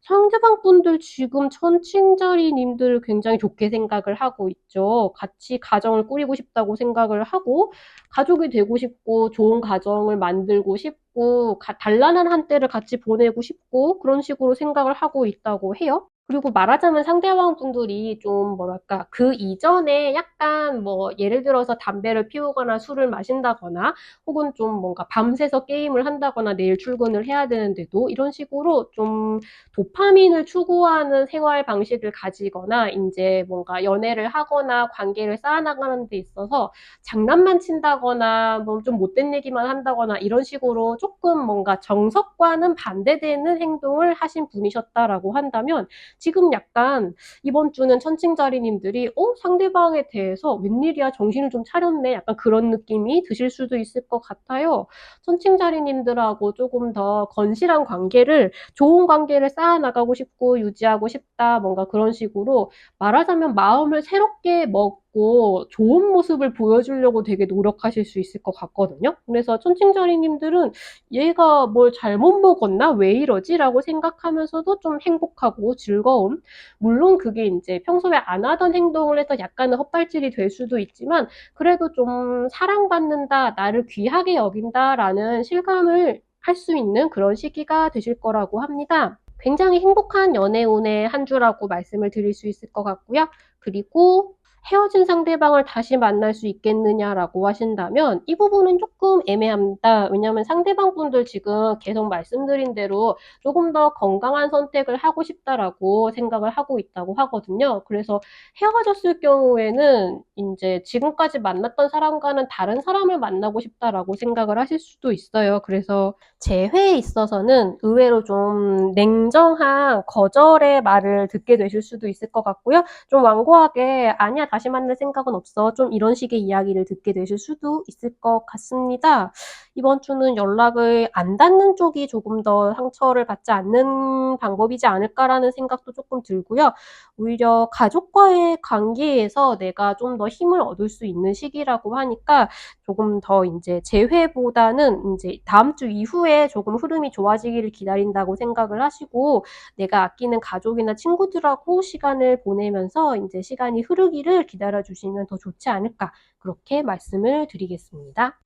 상대방 분들 지금 천칭자리님들 굉장히 좋게 생각을 하고 있죠. 같이 가정을 꾸리고 싶다고 생각을 하고 가족이 되고 싶고 좋은 가정을 만들고 싶고 단란한 한때를 같이 보내고 싶고 그런 식으로 생각을 하고 있다고 해요. 그리고 말하자면 상대방 분들이 좀 뭐랄까 그 이전에 약간 뭐 예를 들어서 담배를 피우거나 술을 마신다거나 혹은 좀 뭔가 밤새서 게임을 한다거나 내일 출근을 해야 되는데도 이런 식으로 좀 도파민을 추구하는 생활 방식을 가지거나 인제 뭔가 연애를 하거나 관계를 쌓아나가는 데 있어서 장난만 친다거나 뭐 좀 못된 얘기만 한다거나 이런 식으로 쪼끔 뭔가 정석과는 반대되는 행동을 하신 분이셨다라고 한다면 지금 약간 이번 주는 천칭자리님들이 상대방에 대해서 웬일이야 정신을 좀 차렸네 약간 그런 느낌이 드실 수도 있을 것 같아요. 천칭자리님들하고 조금 더 건실한 관계를 좋은 관계를 쌓아나가고 싶고 유지하고 싶다 뭔가 그런 식으로 말하자면 마음을 새롭게 먹고 좋은 모습을 보여주려고 되게 노력하실 수 있을 것 같거든요. 그래서 천칭자리님들은 얘가 뭘 잘못 먹었나? 왜 이러지? 라고 생각하면서도 좀 행복하고 즐거움. 물론 그게 이제 평소에 안 하던 행동을 해서 약간은 헛발질이 될 수도 있지만 그래도 좀 사랑받는다, 나를 귀하게 여긴다라는 실감을 할 수 있는 그런 시기가 되실 거라고 합니다. 굉장히 행복한 연애운의 한 주라고 말씀을 드릴 수 있을 것 같고요. 그리고 헤어진 상대방을 다시 만날 수 있겠느냐라고 하신다면 이 부분은 조금 애매합니다. 왜냐하면 상대방 분들 지금 계속 말씀드린 대로 조금 더 건강한 선택을 하고 싶다라고 생각을 하고 있다고 하거든요. 그래서 헤어졌을 경우에는 이제 지금까지 만났던 사람과는 다른 사람을 만나고 싶다라고 생각을 하실 수도 있어요. 그래서 재회에 있어서는 의외로 좀 냉정한 거절의 말을 듣게 되실 수도 있을 것 같고요. 좀 완고하게 아니야 다시 만날 생각은 없어 좀 이런 식의 이야기를 듣게 되실 수도 있을 것 같습니다. 이번 주는 연락을 안 닿는 쪽이 조금 더 상처를 받지 않는 방법이지 않을까라는 생각도 조금 들고요. 오히려 가족과의 관계에서 내가 좀 더 힘을 얻을 수 있는 시기라고 하니까 조금 더 이제 재회보다는 이제 다음 주 이후에 조금 흐름이 좋아지기를 기다린다고 생각을 하시고 내가 아끼는 가족이나 친구들하고 시간을 보내면서 이제 시간이 흐르기를 기다려 주시면 더 좋지 않을까 그렇게 말씀을 드리겠습니다.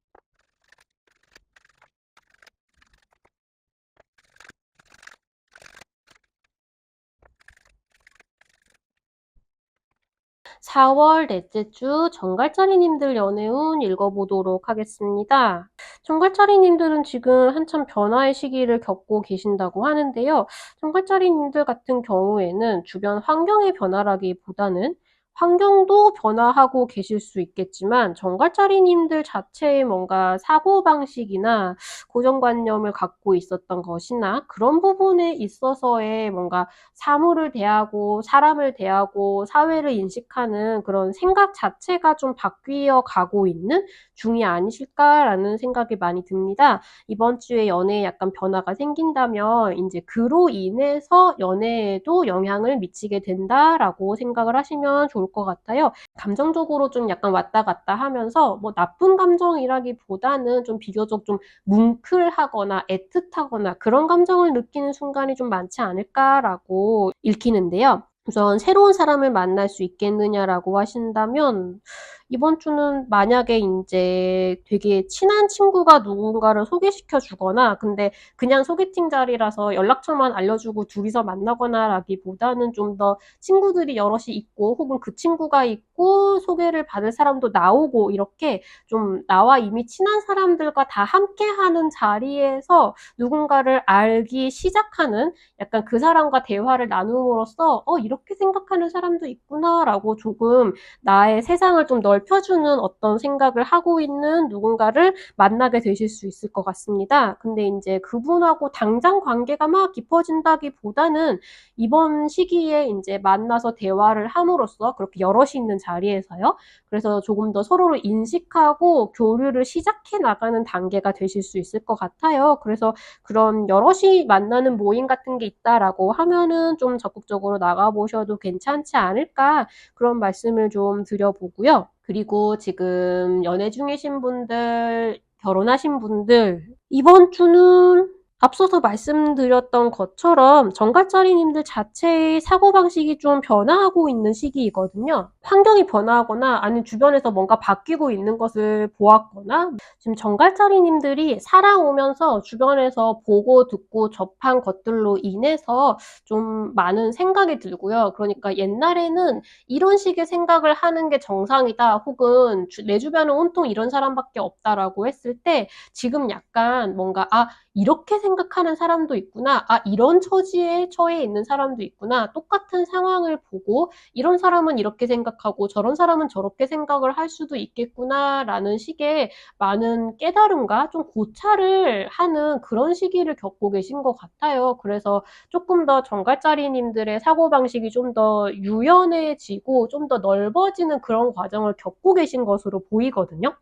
4월 넷째 주 정갈자리님들 연애운 읽어보도록 하겠습니다. 정갈자리님들은 지금 한참 변화의 시기를 겪고 계신다고 하는데요. 정갈자리님들 같은 경우에는 주변 환경의 변화라기보다는 환경도 변화하고 계실 수 있겠지만 정갈자리님들 자체의 뭔가 사고방식이나 고정관념을 갖고 있었던 것이나 그런 부분에 있어서의 뭔가 사물을 대하고 사람을 대하고 사회를 인식하는 그런 생각 자체가 좀 바뀌어 가고 있는 중이 아니실까라는 생각이 많이 듭니다. 이번 주에 연애에 약간 변화가 생긴다면 이제 그로 인해서 연애에도 영향을 미치게 된다라고 생각을 하시면 좋을 것 같아요. 감정적으로 좀 약간 왔다 갔다 하면서 뭐 나쁜 감정이라기보다는 좀 비교적 좀 뭉클하거나 애틋하거나 그런 감정을 느끼는 순간이 좀 많지 않을까라고 읽히는데요. 우선 새로운 사람을 만날 수 있겠느냐라고 하신다면 이번 주는 만약에 인제 되게 친한 친구가 누군가를 소개시켜 주거나 근데 그냥 소개팅 자리라서 연락처만 알려주고 둘이서 만나거나라기보다는 좀 더 친구들이 여럿이 있고 혹은 그 친구가 있고 소개를 받을 사람도 나오고 이렇게 좀 나와 이미 친한 사람들과 다 함께하는 자리에서 누군가를 알기 시작하는 약간 그 사람과 대화를 나눔으로써 이렇게 생각하는 사람도 있구나라고 조금 나의 세상을 좀 넓혀주는 어떤 생각을 하고 있는 누군가를 만나게 되실 수 있을 것 같습니다. 근데 이제 그분하고 당장 관계가 막 깊어진다기보다는 이번 시기에 이제 만나서 대화를 함으로써 그렇게 여럿이 있는 자리에서요. 그래서 조금 더 서로를 인식하고 교류를 시작해 나가는 단계가 되실 수 있을 것 같아요. 그래서 그런 여럿이 만나는 모임 같은 게 있다라고 하면은 좀 적극적으로 나가보셔도 괜찮지 않을까 그런 말씀을 좀 드려보고요. 그리고 지금 연애 중이신 분들, 결혼하신 분들, 이번 주는 앞서서 말씀드렸던 것처럼 정갈자리님들 자체의 사고방식이 좀 변화하고 있는 시기이거든요. 환경이 변화하거나 아니면 주변에서 뭔가 바뀌고 있는 것을 보았거나 지금 정갈자리님들이 살아오면서 주변에서 보고 듣고 접한 것들로 인해서 좀 많은 생각이 들고요. 그러니까 옛날에는 이런 식의 생각을 하는 게 정상이다 혹은 내 주변은 온통 이런 사람밖에 없다라고 했을 때 지금 약간 뭔가 이렇게 생각하는 사람도 있구나. 아, 이런 처지에 처해 있는 사람도 있구나. 똑같은 상황을 보고 이런 사람은 이렇게 생각하고 저런 사람은 저렇게 생각을 할 수도 있겠구나라는 식의 많은 깨달음과 좀 고찰을 하는 그런 시기를 겪고 계신 것 같아요. 그래서 조금 더 정갈자리님들의 사고방식이 좀 더 유연해지고 좀 더 넓어지는 그런 과정을 겪고 계신 것으로 보이거든요.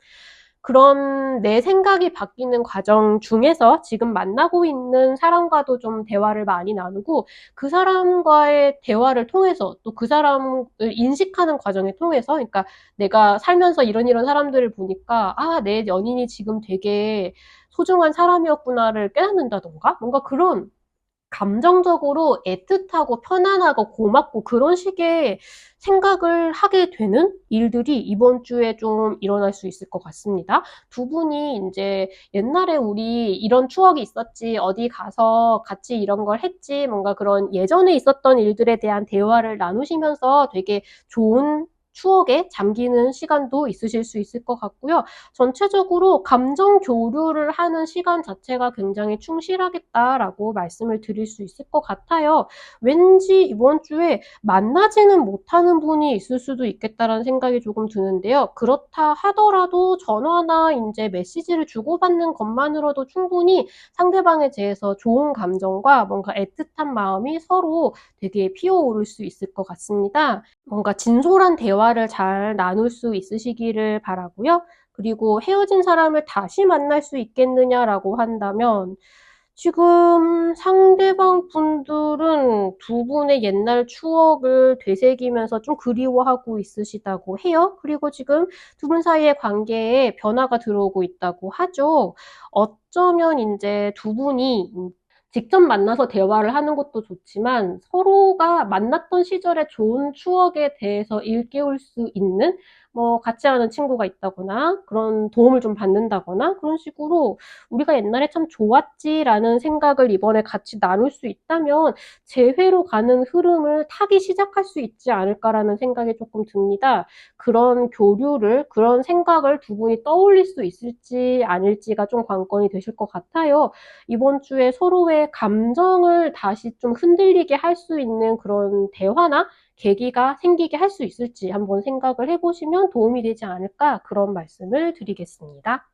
그런 내 생각이 바뀌는 과정 중에서 지금 만나고 있는 사람과도 좀 대화를 많이 나누고 그 사람과의 대화를 통해서 또 그 사람을 인식하는 과정을 통해서 그러니까 내가 살면서 이런 사람들을 보니까 아, 내 연인이 지금 되게 소중한 사람이었구나를 깨닫는다던가 뭔가 그런 감정적으로 애틋하고 편안하고 고맙고 그런 식의 생각을 하게 되는 일들이 이번 주에 좀 일어날 수 있을 것 같습니다. 두 분이 인제 옛날에 우리 이런 추억이 있었지, 어디 가서 같이 이런 걸 했지, 뭔가 그런 예전에 있었던 일들에 대한 대화를 나누시면서 되게 좋은 추억에 잠기는 시간도 있으실 수 있을 것 같고요. 전체적으로 감정 교류를 하는 시간 자체가 굉장히 충실하겠다라고 말씀을 드릴 수 있을 것 같아요. 왠지 이번 주에 만나지는 못하는 분이 있을 수도 있겠다라는 생각이 조금 드는데요. 그렇다 하더라도 전화나 이제 메시지를 주고받는 것만으로도 충분히 상대방에 대해서 좋은 감정과 뭔가 애틋한 마음이 서로 되게 피어오를 수 있을 것 같습니다. 뭔가 진솔한 대화를 잘 나눌 수 있으시기를 바라고요. 그리고 헤어진 사람을 다시 만날 수 있겠느냐라고 한다면 지금 상대방 분들은 두 분의 옛날 추억을 되새기면서 좀 그리워하고 있으시다고 해요. 그리고 지금 두 분 사이의 관계에 변화가 들어오고 있다고 하죠. 어쩌면 인제 두 분이 직접 만나서 대화를 하는 것도 좋지만 서로가 만났던 시절의 좋은 추억에 대해서 일깨울 수 있는 뭐 같이 하는 친구가 있다거나 그런 도움을 좀 받는다거나 그런 식으로 '우리가 옛날에 참 좋았지.'라는 생각을 이번에 같이 나눌 수 있다면 '재회로 가는 흐름을 타기 시작할 수 있지 않을까.'라는 생각이 쪼끔 듭니다. 그런 교류를 그런 생각을 두 분이 떠올릴 수 있을지 아닐지가 좀 관건이 되실 것 같아요. 이번 주에 서로의 감정을 다시 좀 흔들리게 할 수 있는 그런 대화나 계기가 생기게 할 수 있을지 한번 생각을 해 보시면 도움이 되지 않을까 그런 말씀을 드리겠습니다.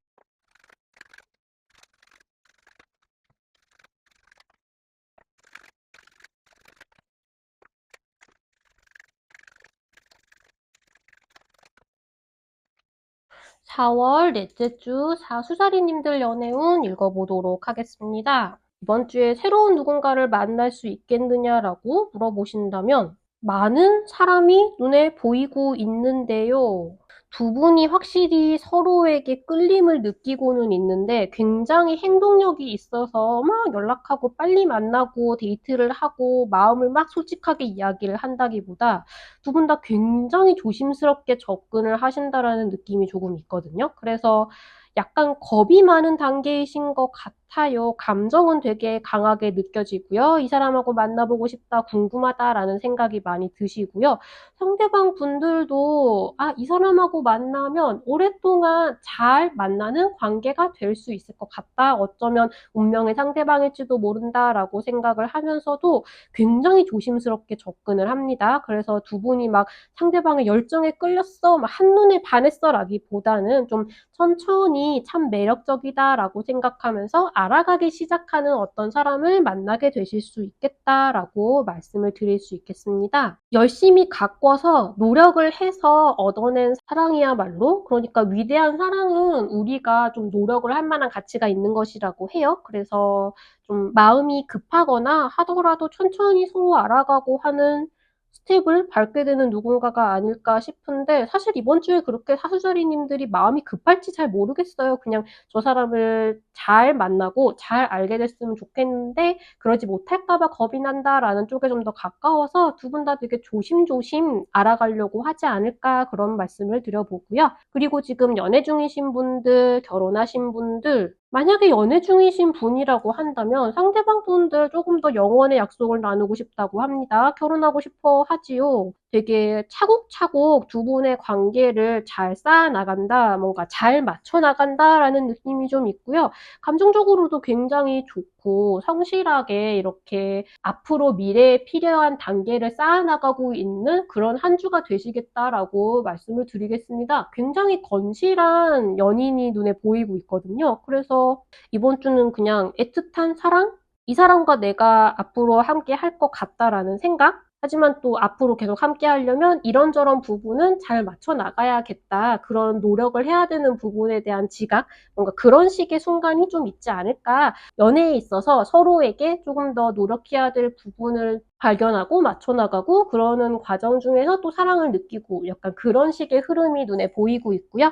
4월 넷째 주 사수자리님들 연애운 읽어보도록 하겠습니다. 이번 주에 새로운 누군가를 만날 수 있겠느냐라고 물어보신다면 많은 사람이 눈에 보이고 있는데요. 두 분이 확실히 서로에게 끌림을 느끼고는 있는데 굉장히 행동력이 있어서 막 연락하고 빨리 만나고 데이트를 하고 마음을 막 솔직하게 이야기를 한다기보다 두 분 다 굉장히 조심스럽게 접근을 하신다라는 느낌이 조금 있거든요. 그래서 약간 겁이 많은 단계이신 것 같아요. 감정은 되게 강하게 느껴지고요. '이 사람하고 만나보고 싶다. 궁금하다.'라는 생각이 많이 드시고요. 상대방 분들도 '아, 이 사람하고 만나면 오랫동안 잘 만나는 관계가 될 수 있을 것 같다. 어쩌면 운명의 상대방일지도 모른다.'라고 생각을 하면서도 굉장히 조심스럽게 접근을 합니다. 그래서 두 분이 막 '상대방의 열정에 끌렸어. 막 한눈에 반했어.'라기보다는 좀 천천히 '참 매력적이다.'라고 생각하면서 알아가기 시작하는 어떤 사람을 만나게 되실 수 있겠다라고 말씀을 드릴 수 있겠습니다. 열심히 가꿔서 노력을 해서 얻어낸 사랑이야말로 그러니까 위대한 사랑은 우리가 좀 노력을 할 만한 가치가 있는 것이라고 해요. 그래서 좀 마음이 급하거나 하더라도 천천히 서로 알아가고 하는 스텝을 밟게 되는 누군가가 아닐까 싶은데 사실 이번 주에 그렇게 사수자리님들이 마음이 급할지 잘 모르겠어요. 그냥 '저 사람을 잘 만나고 잘 알게 됐으면 좋겠는데 그러지 못할까 봐 겁이 난다.'라는 쪽에 좀 더 가까워서 두 분 다 되게 조심조심 알아가려고 하지 않을까 그런 말씀을 드려 보고요. 그리고 지금 연애 중이신 분들, 결혼하신 분들 만약에 연애 중이신 분이라고 한다면 상대방 분들 쪼금 더 영원의 약속을 나누고 싶다고 합니다. 결혼하고 싶어 하지요. 되게 차곡차곡 두 분의 관계를 잘 쌓아나간다, 뭔가 잘 맞춰나간다라는 느낌이 좀 있고요. 감정적으로도 굉장히 좋고 성실하게 이렇게 앞으로 미래에 필요한 단계를 쌓아나가고 있는 그런 한 주가 되시겠다라고 말씀을 드리겠습니다. 굉장히 건실한 연인이 눈에 보이고 있거든요. 그래서 이번 주는 그냥 애틋한 사랑? 이 사람과 내가 앞으로 함께 할 것 같다라는 생각? 하지만 또 앞으로 계속 함께 하려면 이런저런 부분은 잘 맞춰 나가야겠다. 그런 노력을 해야 되는 부분에 대한 지각? 뭔가 그런 식의 순간이 좀 있지 않을까. 연애에 있어서 서로에게 조금 더 노력해야 될 부분을 발견하고 맞춰 나가고 그러는 과정 중에서 또 사랑을 느끼고 약간 그런 식의 흐름이 눈에 보이고 있고요.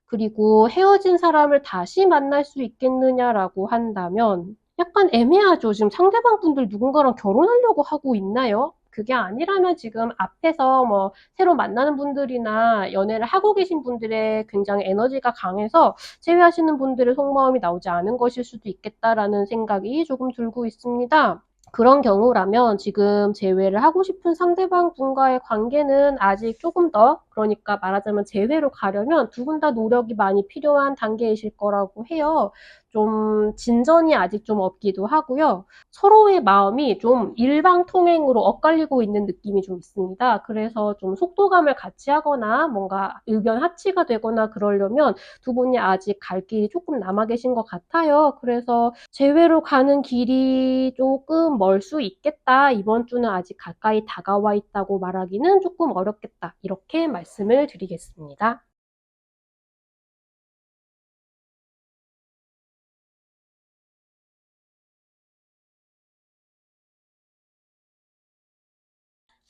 그리고 헤어진 사람을 다시 만날 수 있겠느냐라고 한다면 약간 애매하죠. 지금 상대방 분들 누군가랑 결혼하려고 하고 있나요? 그게 아니라면 지금 앞에서 뭐 새로 만나는 분들이나 연애를 하고 계신 분들의 굉장히 에너지가 강해서 제외하시는 분들의 속마음이 나오지 않은 것일 수도 있겠다라는 생각이 조금 들고 있습니다. 그런 경우라면 지금 재회를 하고 싶은 상대방 분과의 관계는 아직 조금 더, 그러니까 말하자면 재회로 가려면 두 분 다 노력이 많이 필요한 단계이실 거라고 해요. 좀 진전이 아직 좀 없기도 하고요. 서로의 마음이 좀 일방통행으로 엇갈리고 있는 느낌이 좀 있습니다. 그래서 좀 속도감을 같이 하거나 뭔가 의견 합치가 되거나 그러려면 두 분이 아직 갈 길이 조금 남아 계신 것 같아요. 그래서 재회로 가는 길이 조금 멀 수 있겠다. 이번 주는 아직 가까이 다가와 있다고 말하기는 조금 어렵겠다. 이렇게 말씀을 드리겠습니다.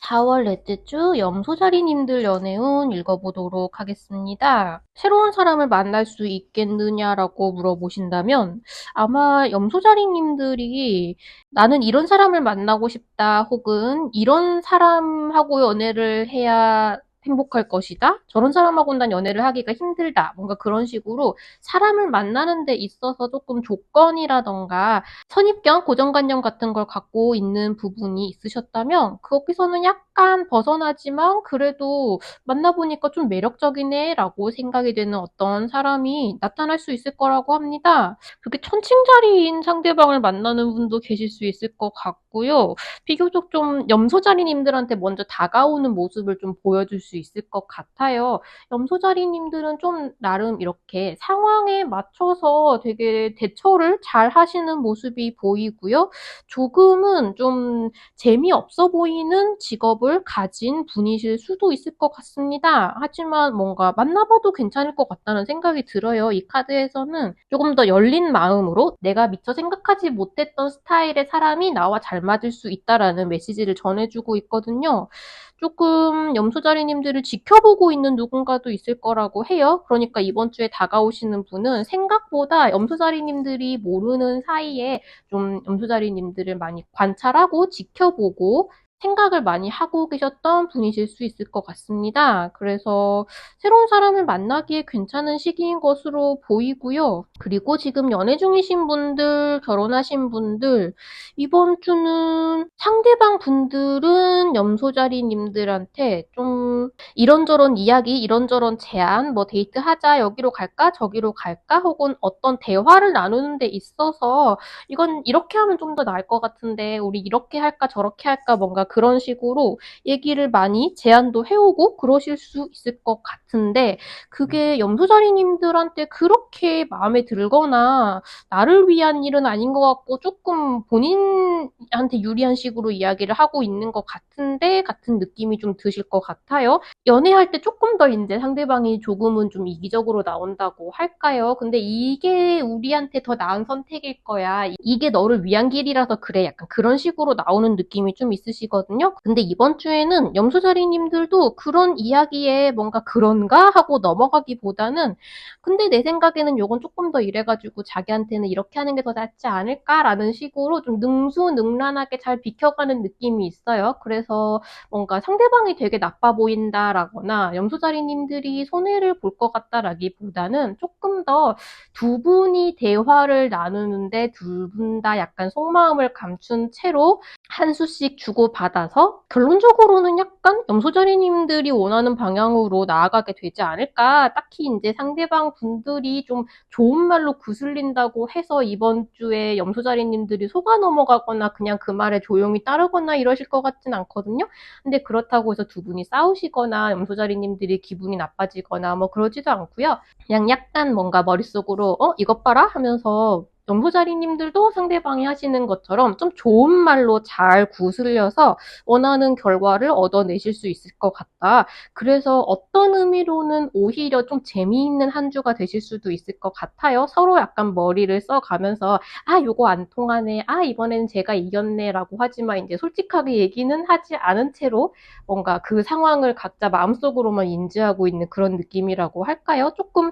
4월 넷째 주 염소자리님들 연애운 읽어보도록 하겠습니다. 새로운 사람을 만날 수 있겠느냐라고 물어보신다면 아마 염소자리님들이 나는 이런 사람을 만나고 싶다 혹은 이런 사람하고 연애를 해야 행복할 것이다. 저런 사람하고는 난 연애를 하기가 힘들다. 뭔가 그런 식으로 사람을 만나는 데 있어서 조금 조건이라던가 선입견, 고정관념 같은 걸 갖고 있는 부분이 있으셨다면 거기서는 약간 벗어나지만 그래도 만나보니까 좀 매력적이네 라고 생각이 되는 어떤 사람이 나타날 수 있을 거라고 합니다. 그렇게 천칭자리인 상대방을 만나는 분도 계실 수 있을 것 같고요. 비교적 좀 염소자리님들한테 먼저 다가오는 모습을 좀 보여줄 수 있을 것 같아요. 염소자리님들은 좀 나름 이렇게 상황에 맞춰서 되게 대처를 잘 하시는 모습이 보이고요. 조금은 좀 재미없어 보이는 직업을 가진 분이실 수도 있을 것 같습니다. 하지만 뭔가 만나봐도 괜찮을 것 같다는 생각이 들어요. 이 카드에서는 조금 더 열린 마음으로 내가 미처 생각하지 못했던 스타일의 사람이 나와 잘 맞을 수 있다라는 메시지를 전해주고 있거든요. 조금 염소자리님들을 지켜보고 있는 누군가도 있을 거라고 해요. 그러니까 이번 주에 다가오시는 분은 생각보다 염소자리님들이 모르는 사이에 좀 염소자리님들을 많이 관찰하고 지켜보고 생각을 많이 하고 계셨던 분이실 수 있을 것 같습니다. 그래서 새로운 사람을 만나기에 괜찮은 시기인 것으로 보이고요. 그리고 지금 연애 중이신 분들, 결혼하신 분들, 이번 주는 상대방 분들은 염소자리님들한테 좀 이런저런 이야기, 이런저런 제안, 뭐 데이트하자, 여기로 갈까, 저기로 갈까, 혹은 어떤 대화를 나누는 데 있어서 이건 이렇게 하면 좀 더 나을 것 같은데 우리 이렇게 할까, 저렇게 할까, 뭔가 그런 식으로 얘기를 많이 제안도 해오고 그러실 수 있을 것 같은데 그게 염소자리님들한테 그렇게 마음에 들거나 나를 위한 일은 아닌 것 같고 조금 본인한테 유리한 식으로 이야기를 하고 있는 것 같은데 같은 느낌이 좀 드실 것 같아요. 연애할 때 조금 더 이제 상대방이 조금은 좀 이기적으로 나온다고 할까요? 근데 이게 우리한테 더 나은 선택일 거야. 이게 너를 위한 길이라서 그래. 약간 그런 식으로 나오는 느낌이 좀 있으시거든요. 근데 이번 주에는 염소자리님들도 그런 이야기에 뭔가 그런가 하고 넘어가기보다는 근데 내 생각에는 요건 조금 더 이래가지고 자기한테는 이렇게 하는 게 더 낫지 않을까라는 식으로 좀 능수능란하게 잘 비켜가는 느낌이 있어요. 그래서 뭔가 상대방이 되게 나빠 보이는 보인다라거나 염소자리님들이 손해를 볼 것 같다라기보다는 조금 더 두 분이 대화를 나누는데 둘 분 다 약간 속마음을 감춘 채로 한 수씩 주고받아서 결론적으로는 약간 염소자리님들이 원하는 방향으로 나아가게 되지 않을까. 딱히 이제 상대방 분들이 좀 좋은 말로 구슬린다고 해서 이번 주에 염소자리님들이 속아 넘어가거나 그냥 그 말에 조용히 따르거나 이러실 것 같진 않거든요. 근데 그렇다고 해서 두 분이 싸우시거나 염소자리님들이 기분이 나빠지거나 뭐 그러지도 않고요. 그냥 약간 뭔가 머릿속으로 이것 봐라 하면서 염소자리님들도 상대방이 하시는 것처럼 좀 좋은 말로 잘 구슬려서 원하는 결과를 얻어내실 수 있을 것 같다. 그래서 어떤 의미로는 오히려 좀 재미있는 한 주가 되실 수도 있을 것 같아요. 서로 약간 머리를 써가면서 요거 안 통하네. 이번에는 제가 이겼네라고 하지만 이제 솔직하게 얘기는 하지 않은 채로 뭔가 그 상황을 각자 마음속으로만 인지하고 있는 그런 느낌이라고 할까요? 조금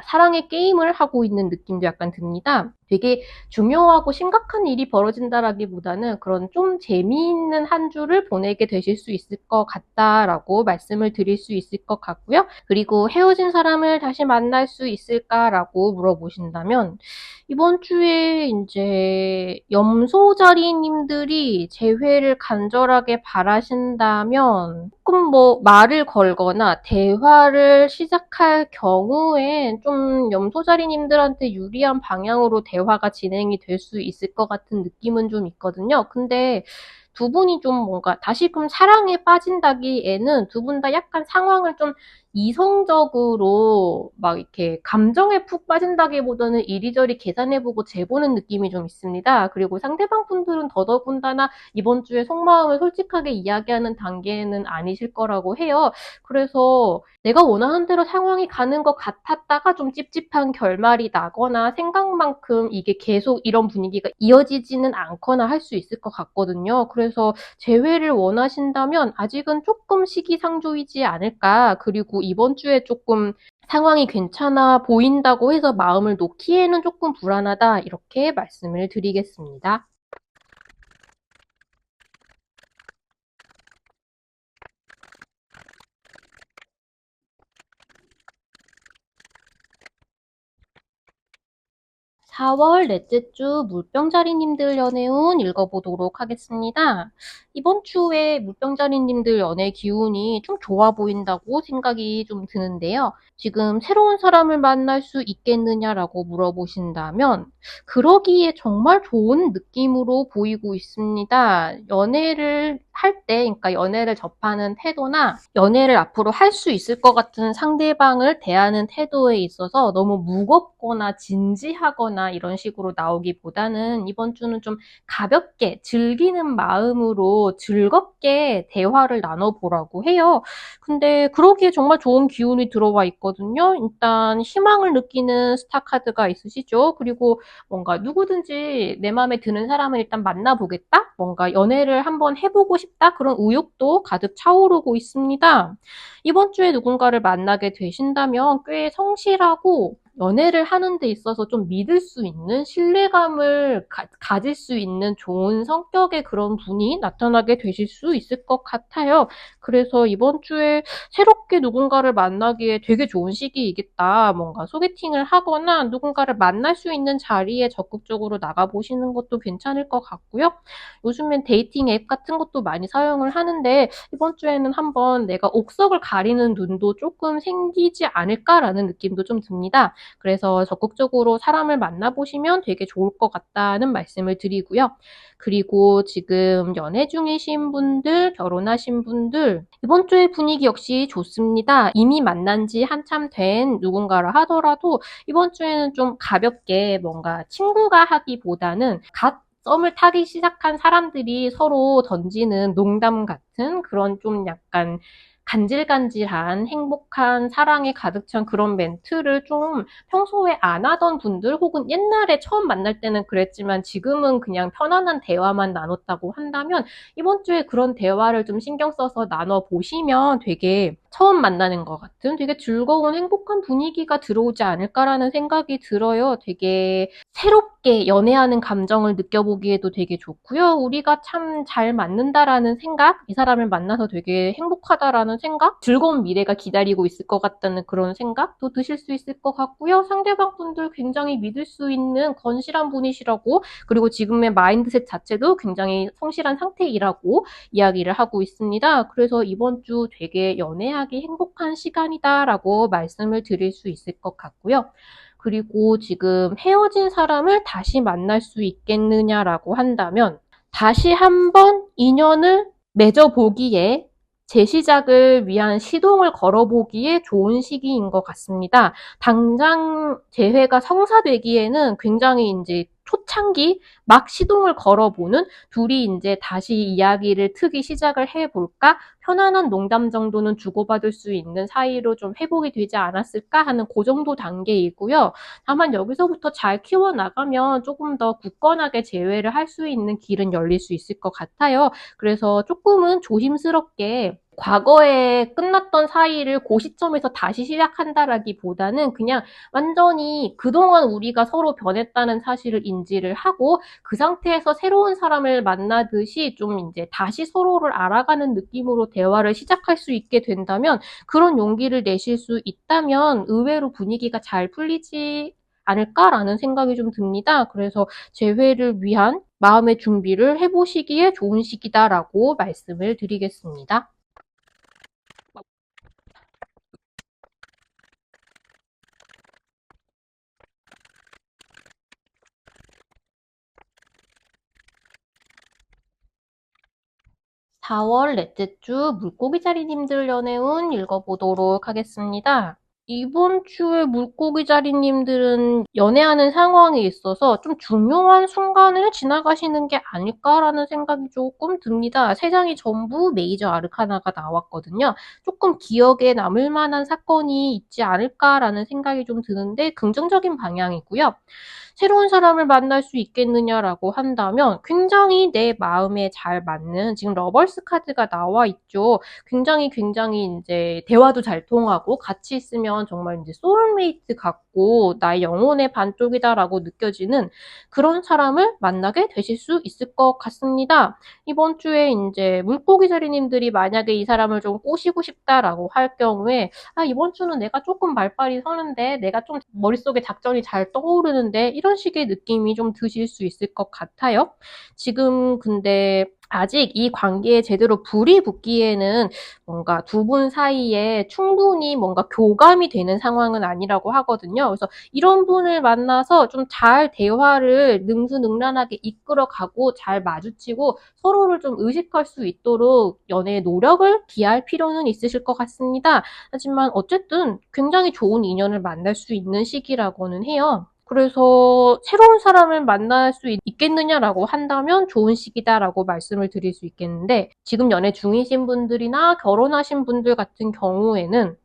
사랑의 게임을 하고 있는 느낌도 약간 듭니다. 되게 중요하고 심각한 일이 벌어진다라기보다는 그런 좀 재미있는 한 주를 보내게 되실 수 있을 것 같다라고 말씀을 드릴 수 있을 것 같고요. 그리고 헤어진 사람을 다시 만날 수 있을까라고 물어보신다면 이번 주에 이제 염소자리님들이 재회를 간절하게 바라신다면 조금 뭐 말을 걸거나 대화를 시작할 경우엔 좀 염소자리님들한테 유리한 방향으로 대화가 진행이 될 수 있을 것 같은 느낌은 좀 있거든요. 근데 두 분이 좀 뭔가 다시금 사랑에 빠진다기에는 두 분 다 약간 상황을 좀 이성적으로 막 이렇게 감정에 푹 빠진다기보다는 이리저리 계산해보고 재보는 느낌이 좀 있습니다. 그리고 상대방 분들은 더더군다나 이번 주에 속마음을 솔직하게 이야기하는 단계는 아니실 거라고 해요. 그래서 내가 원하는 대로 상황이 가는 것 같았다가 좀 찝찝한 결말이 나거나 생각만큼 이게 계속 이런 분위기가 이어지지는 않거나 할 수 있을 것 같거든요. 그래서 재회를 원하신다면 아직은 조금 시기상조이지 않을까. 그리고 이번 주에 조금 상황이 괜찮아 보인다고 해서 마음을 놓기에는 조금 불안하다. 이렇게 말씀을 드리겠습니다. 4월 넷째 주 물병자리님들 연애운 읽어보도록 하겠습니다. 이번 주에 물병자리님들 연애 기운이 좀 좋아 보인다고 생각이 좀 드는데요. 지금 새로운 사람을 만날 수 있겠느냐라고 물어보신다면 그러기에 정말 좋은 느낌으로 보이고 있습니다. 연애를 할 때, 그러니까 연애를 접하는 태도나 연애를 앞으로 할 수 있을 것 같은 상대방을 대하는 태도에 있어서 너무 무겁거나 진지하거나 이런 식으로 나오기보다는 이번 주는 좀 가볍게 즐기는 마음으로 즐겁게 대화를 나눠보라고 해요. 근데 그러기에 정말 좋은 기운이 들어와 있거든요. 일단 희망을 느끼는 스타 카드가 있으시죠. 그리고 뭔가 누구든지 내 마음에 드는 사람을 일단 만나보겠다? 뭔가 연애를 한번 해보고 싶다? 그런 의욕도 가득 차오르고 있습니다. 이번 주에 누군가를 만나게 되신다면 꽤 성실하고 연애를 하는 데 있어서 좀 믿을 수 있는 신뢰감을 가질 수 있는 좋은 성격의 그런 분이 나타나게 되실 수 있을 것 같아요. 그래서 이번 주에 새롭게 누군가를 만나기에 되게 좋은 시기이겠다. 뭔가 소개팅을 하거나 누군가를 만날 수 있는 자리에 적극적으로 나가보시는 것도 괜찮을 것 같고요. 요즘엔 데이팅 앱 같은 것도 많이 사용을 하는데 이번 주에는 한번 내가 옥석을 가리는 눈도 조금 생기지 않을까라는 느낌도 좀 듭니다. 그래서 적극적으로 사람을 만나보시면 되게 좋을 것 같다는 말씀을 드리고요. 그리고 지금 연애 중이신 분들, 결혼하신 분들, 이번 주의 분위기 역시 좋습니다. 이미 만난 지 한참 된 누군가라 하더라도 이번 주에는 좀 가볍게 뭔가 친구가 하기보다는 썸을 타기 시작한 사람들이 서로 던지는 농담 같은 그런 좀 약간 간질간질한 행복한 사랑에 가득 찬 그런 멘트를 좀 평소에 안 하던 분들 혹은 옛날에 처음 만날 때는 그랬지만 지금은 그냥 편안한 대화만 나눴다고 한다면 이번 주에 그런 대화를 좀 신경 써서 나눠보시면 되게 처음 만나는 것 같은 되게 즐거운 행복한 분위기가 들어오지 않을까라는 생각이 들어요. 되게 새롭게 연애하는 감정을 느껴보기에도 되게 좋고요. 우리가 참 잘 맞는다라는 생각, 이 사람을 만나서 되게 행복하다라는 생각, 즐거운 미래가 기다리고 있을 것 같다는 그런 생각도 드실 수 있을 것 같고요. 상대방 분들 굉장히 믿을 수 있는 건실한 분이시라고, 그리고 지금의 마인드셋 자체도 굉장히 성실한 상태이라고 이야기를 하고 있습니다. 그래서 이번 주 되게 연애하기 행복한 시간이다라고 말씀을 드릴 수 있을 것 같고요. 그리고 지금 헤어진 사람을 다시 만날 수 있겠느냐라고 한다면 다시 한번 인연을 맺어보기에 재시작을 위한 시동을 걸어보기에 좋은 시기인 것 같습니다. 당장 재회가 성사되기에는 굉장히 이제 초창기 막 시동을 걸어보는 둘이 이제 다시 이야기를 트기 시작을 해볼까? 편안한 농담 정도는 주고받을 수 있는 사이로 좀 회복이 되지 않았을까 하는 그 정도 단계이고요. 다만 여기서부터 잘 키워나가면 조금 더 굳건하게 재회를 할 수 있는 길은 열릴 수 있을 것 같아요. 그래서 조금은 조심스럽게 과거에 끝났던 사이를 그 시점에서 다시 시작한다라기보다는 그냥 완전히 그동안 우리가 서로 변했다는 사실을 인지를 하고 그 상태에서 새로운 사람을 만나듯이 좀 이제 다시 서로를 알아가는 느낌으로 대화를 시작할 수 있게 된다면 그런 용기를 내실 수 있다면 의외로 분위기가 잘 풀리지 않을까라는 생각이 좀 듭니다. 그래서 재회를 위한 마음의 준비를 해보시기에 좋은 시기다라고 말씀을 드리겠습니다. 4월 넷째 주 물고기자리님들 연애운 읽어보도록 하겠습니다. 이번 주에 물고기자리님들은 연애하는 상황에 있어서 좀 중요한 순간을 지나가시는 게 아닐까라는 생각이 조금 듭니다. 세 장이 전부 메이저 아르카나가 나왔거든요. 조금 기억에 남을 만한 사건이 있지 않을까라는 생각이 좀 드는데 긍정적인 방향이고요. 새로운 사람을 만날 수 있겠느냐라고 한다면 굉장히 내 마음에 잘 맞는 지금 러벌스 카드가 나와 있죠. 굉장히 이제 대화도 잘 통하고 같이 있으면 정말 이제 소울메이트 같고 나의 영혼의 반쪽이다라고 느껴지는 그런 사람을 만나게 되실 수 있을 것 같습니다. 이번 주에 이제 물고기 자리님들이 만약에 이 사람을 좀 꼬시고 싶다라고 할 경우에 이번 주는 내가 조금 말빨이 서는데 내가 좀 머릿속에 작전이 잘 떠오르는데 이런 식의 느낌이 좀 드실 수 있을 것 같아요. 지금 근데 아직 이 관계에 제대로 불이 붙기에는 뭔가 두 분 사이에 충분히 뭔가 교감이 되는 상황은 아니라고 하거든요. 그래서 이런 분을 만나서 좀 잘 대화를 능수능란하게 이끌어가고 잘 마주치고 서로를 좀 의식할 수 있도록 연애에 노력을 기할 필요는 있으실 것 같습니다. 하지만 어쨌든 굉장히 좋은 인연을 만날 수 있는 시기라고는 해요. 그래서 새로운 사람을 만날 수 있겠느냐라고 한다면 좋은 시기다라고 말씀을 드릴 수 있겠는데 지금 연애 중이신 분들이나 결혼하신 분들 같은 경우에는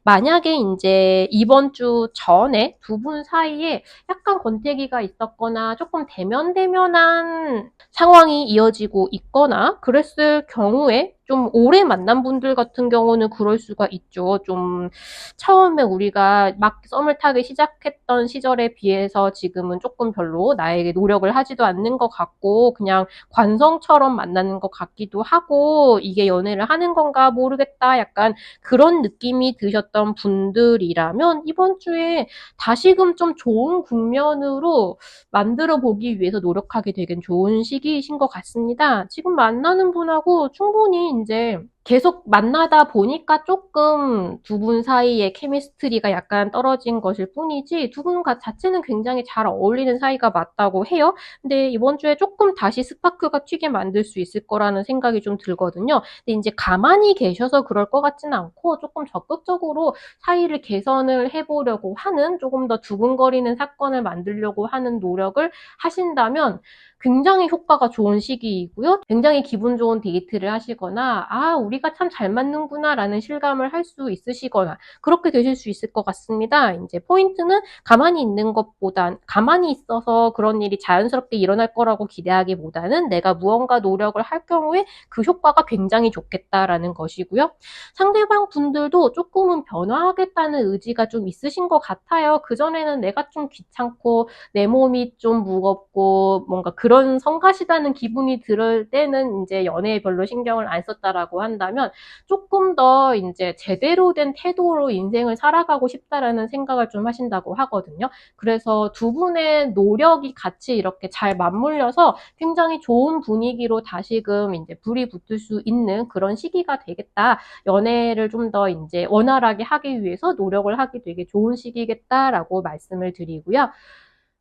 만약에 이제 이번 주 전에 두 분 사이에 약간 권태기가 있었거나 조금 대면대면한 상황이 이어지고 있거나 그랬을 경우에 좀 오래 만난 분들 같은 경우는 그럴 수가 있죠. 좀 처음에 우리가 막 썸을 타기 시작했던 시절에 비해서 지금은 조금 별로 나에게 노력을 하지도 않는 것 같고 그냥 관성처럼 만나는 것 같기도 하고 이게 연애를 하는 건가 모르겠다 약간 그런 느낌이 드셨던 분들이라면 이번 주에 다시금 좀 좋은 국면으로 만들어 보기 위해서 노력하게 되긴 좋은 시기이신 것 같습니다. 지금 만나는 분하고 충분히 이제 계속 만나다 보니까 조금 두 분 사이의 케미스트리가 약간 떨어진 것일 뿐이지 두 분 자체는 굉장히 잘 어울리는 사이가 맞다고 해요. 근데 이번 주에 조금 다시 스파크가 튀게 만들 수 있을 거라는 생각이 좀 들거든요. 근데 이제 가만히 계셔서 그럴 것 같지는 않고 조금 적극적으로 사이를 개선을 해보려고 하는 조금 더 두근거리는 사건을 만들려고 하는 노력을 하신다면 굉장히 효과가 좋은 시기이고요. 굉장히 기분 좋은 데이트를 하시거나 우리가 참 잘 맞는구나라는 실감을 할 수 있으시거나 그렇게 되실 수 있을 것 같습니다. 이제 포인트는 가만히 있는 것보단 가만히 있어서 그런 일이 자연스럽게 일어날 거라고 기대하기보다는 내가 무언가 노력을 할 경우에 그 효과가 굉장히 좋겠다라는 것이고요. 상대방 분들도 조금은 변화하겠다는 의지가 좀 있으신 것 같아요. 그전에는 내가 좀 귀찮고 내 몸이 좀 무겁고 뭔가 그런 성가시다는 기분이 들을 때는 이제 연애에 별로 신경을 안 썼다라고 한다면 조금 더 이제 제대로 된 태도로 인생을 살아가고 싶다라는 생각을 좀 하신다고 하거든요. 그래서 두 분의 노력이 같이 이렇게 잘 맞물려서 굉장히 좋은 분위기로 다시금 이제 불이 붙을 수 있는 그런 시기가 되겠다. 연애를 좀 더 이제 원활하게 하기 위해서 노력을 하기 되게 좋은 시기겠다라고 말씀을 드리고요.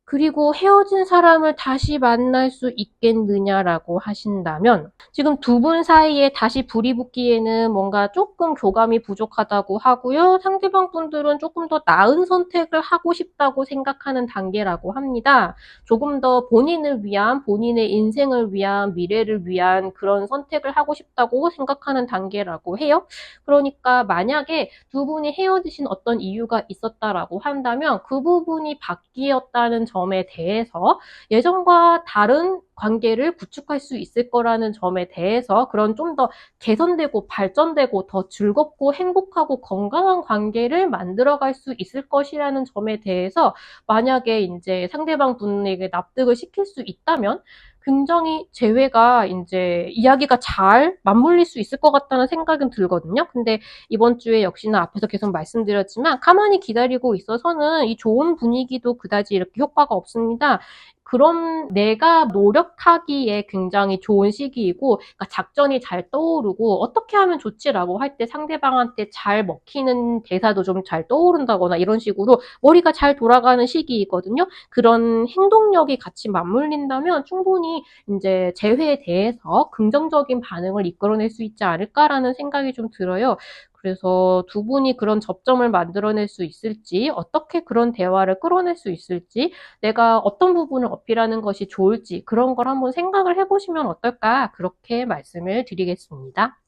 그리고 헤어진 사람을 다시 만날 수 있겠느냐라고 하신다면 지금 두 분 사이에 다시 불이 붙기에는 뭔가 조금 교감이 부족하다고 하고요. 상대방 분들은 조금 더 나은 선택을 하고 싶다고 생각하는 단계라고 합니다. 조금 더 본인을 위한, 본인의 인생을 위한, 미래를 위한 그런 선택을 하고 싶다고 생각하는 단계라고 해요. 그러니까 만약에 두 분이 헤어지신 어떤 이유가 있었다라고 한다면 그 부분이 바뀌었다는 점에 대해서 예전과 다른 관계를 구축할 수 있을 거라는 점에 대해서 그런 좀 더 개선되고 발전되고 더 즐겁고 행복하고 건강한 관계를 만들어갈 수 있을 것이라는 점에 대해서 만약에 이제 상대방 분에게 납득을 시킬 수 있다면 굉장히 재회가 이제 이야기가 잘 맞물릴 수 있을 것 같다는 생각은 들거든요. 근데 이번 주에 역시나 앞에서 계속 말씀드렸지만 가만히 기다리고 있어서는 이 좋은 분위기도 그다지 이렇게 효과가 없습니다. 그런 내가 노력하기에 굉장히 좋은 시기이고 그러니까 작전이 잘 떠오르고 어떻게 하면 좋지라고 할 때 상대방한테 잘 먹히는 대사도 좀 잘 떠오른다거나 이런 식으로 머리가 잘 돌아가는 시기이거든요. 그런 행동력이 같이 맞물린다면 충분히 이제 재회에 대해서 긍정적인 반응을 이끌어낼 수 있지 않을까라는 생각이 좀 들어요. 그래서 두 분이 그런 접점을 만들어낼 수 있을지, 어떻게 그런 대화를 끌어낼 수 있을지, 내가 어떤 부분을 어필하는 것이 좋을지 그런 걸 한번 생각을 해보시면 어떨까 그렇게 말씀을 드리겠습니다.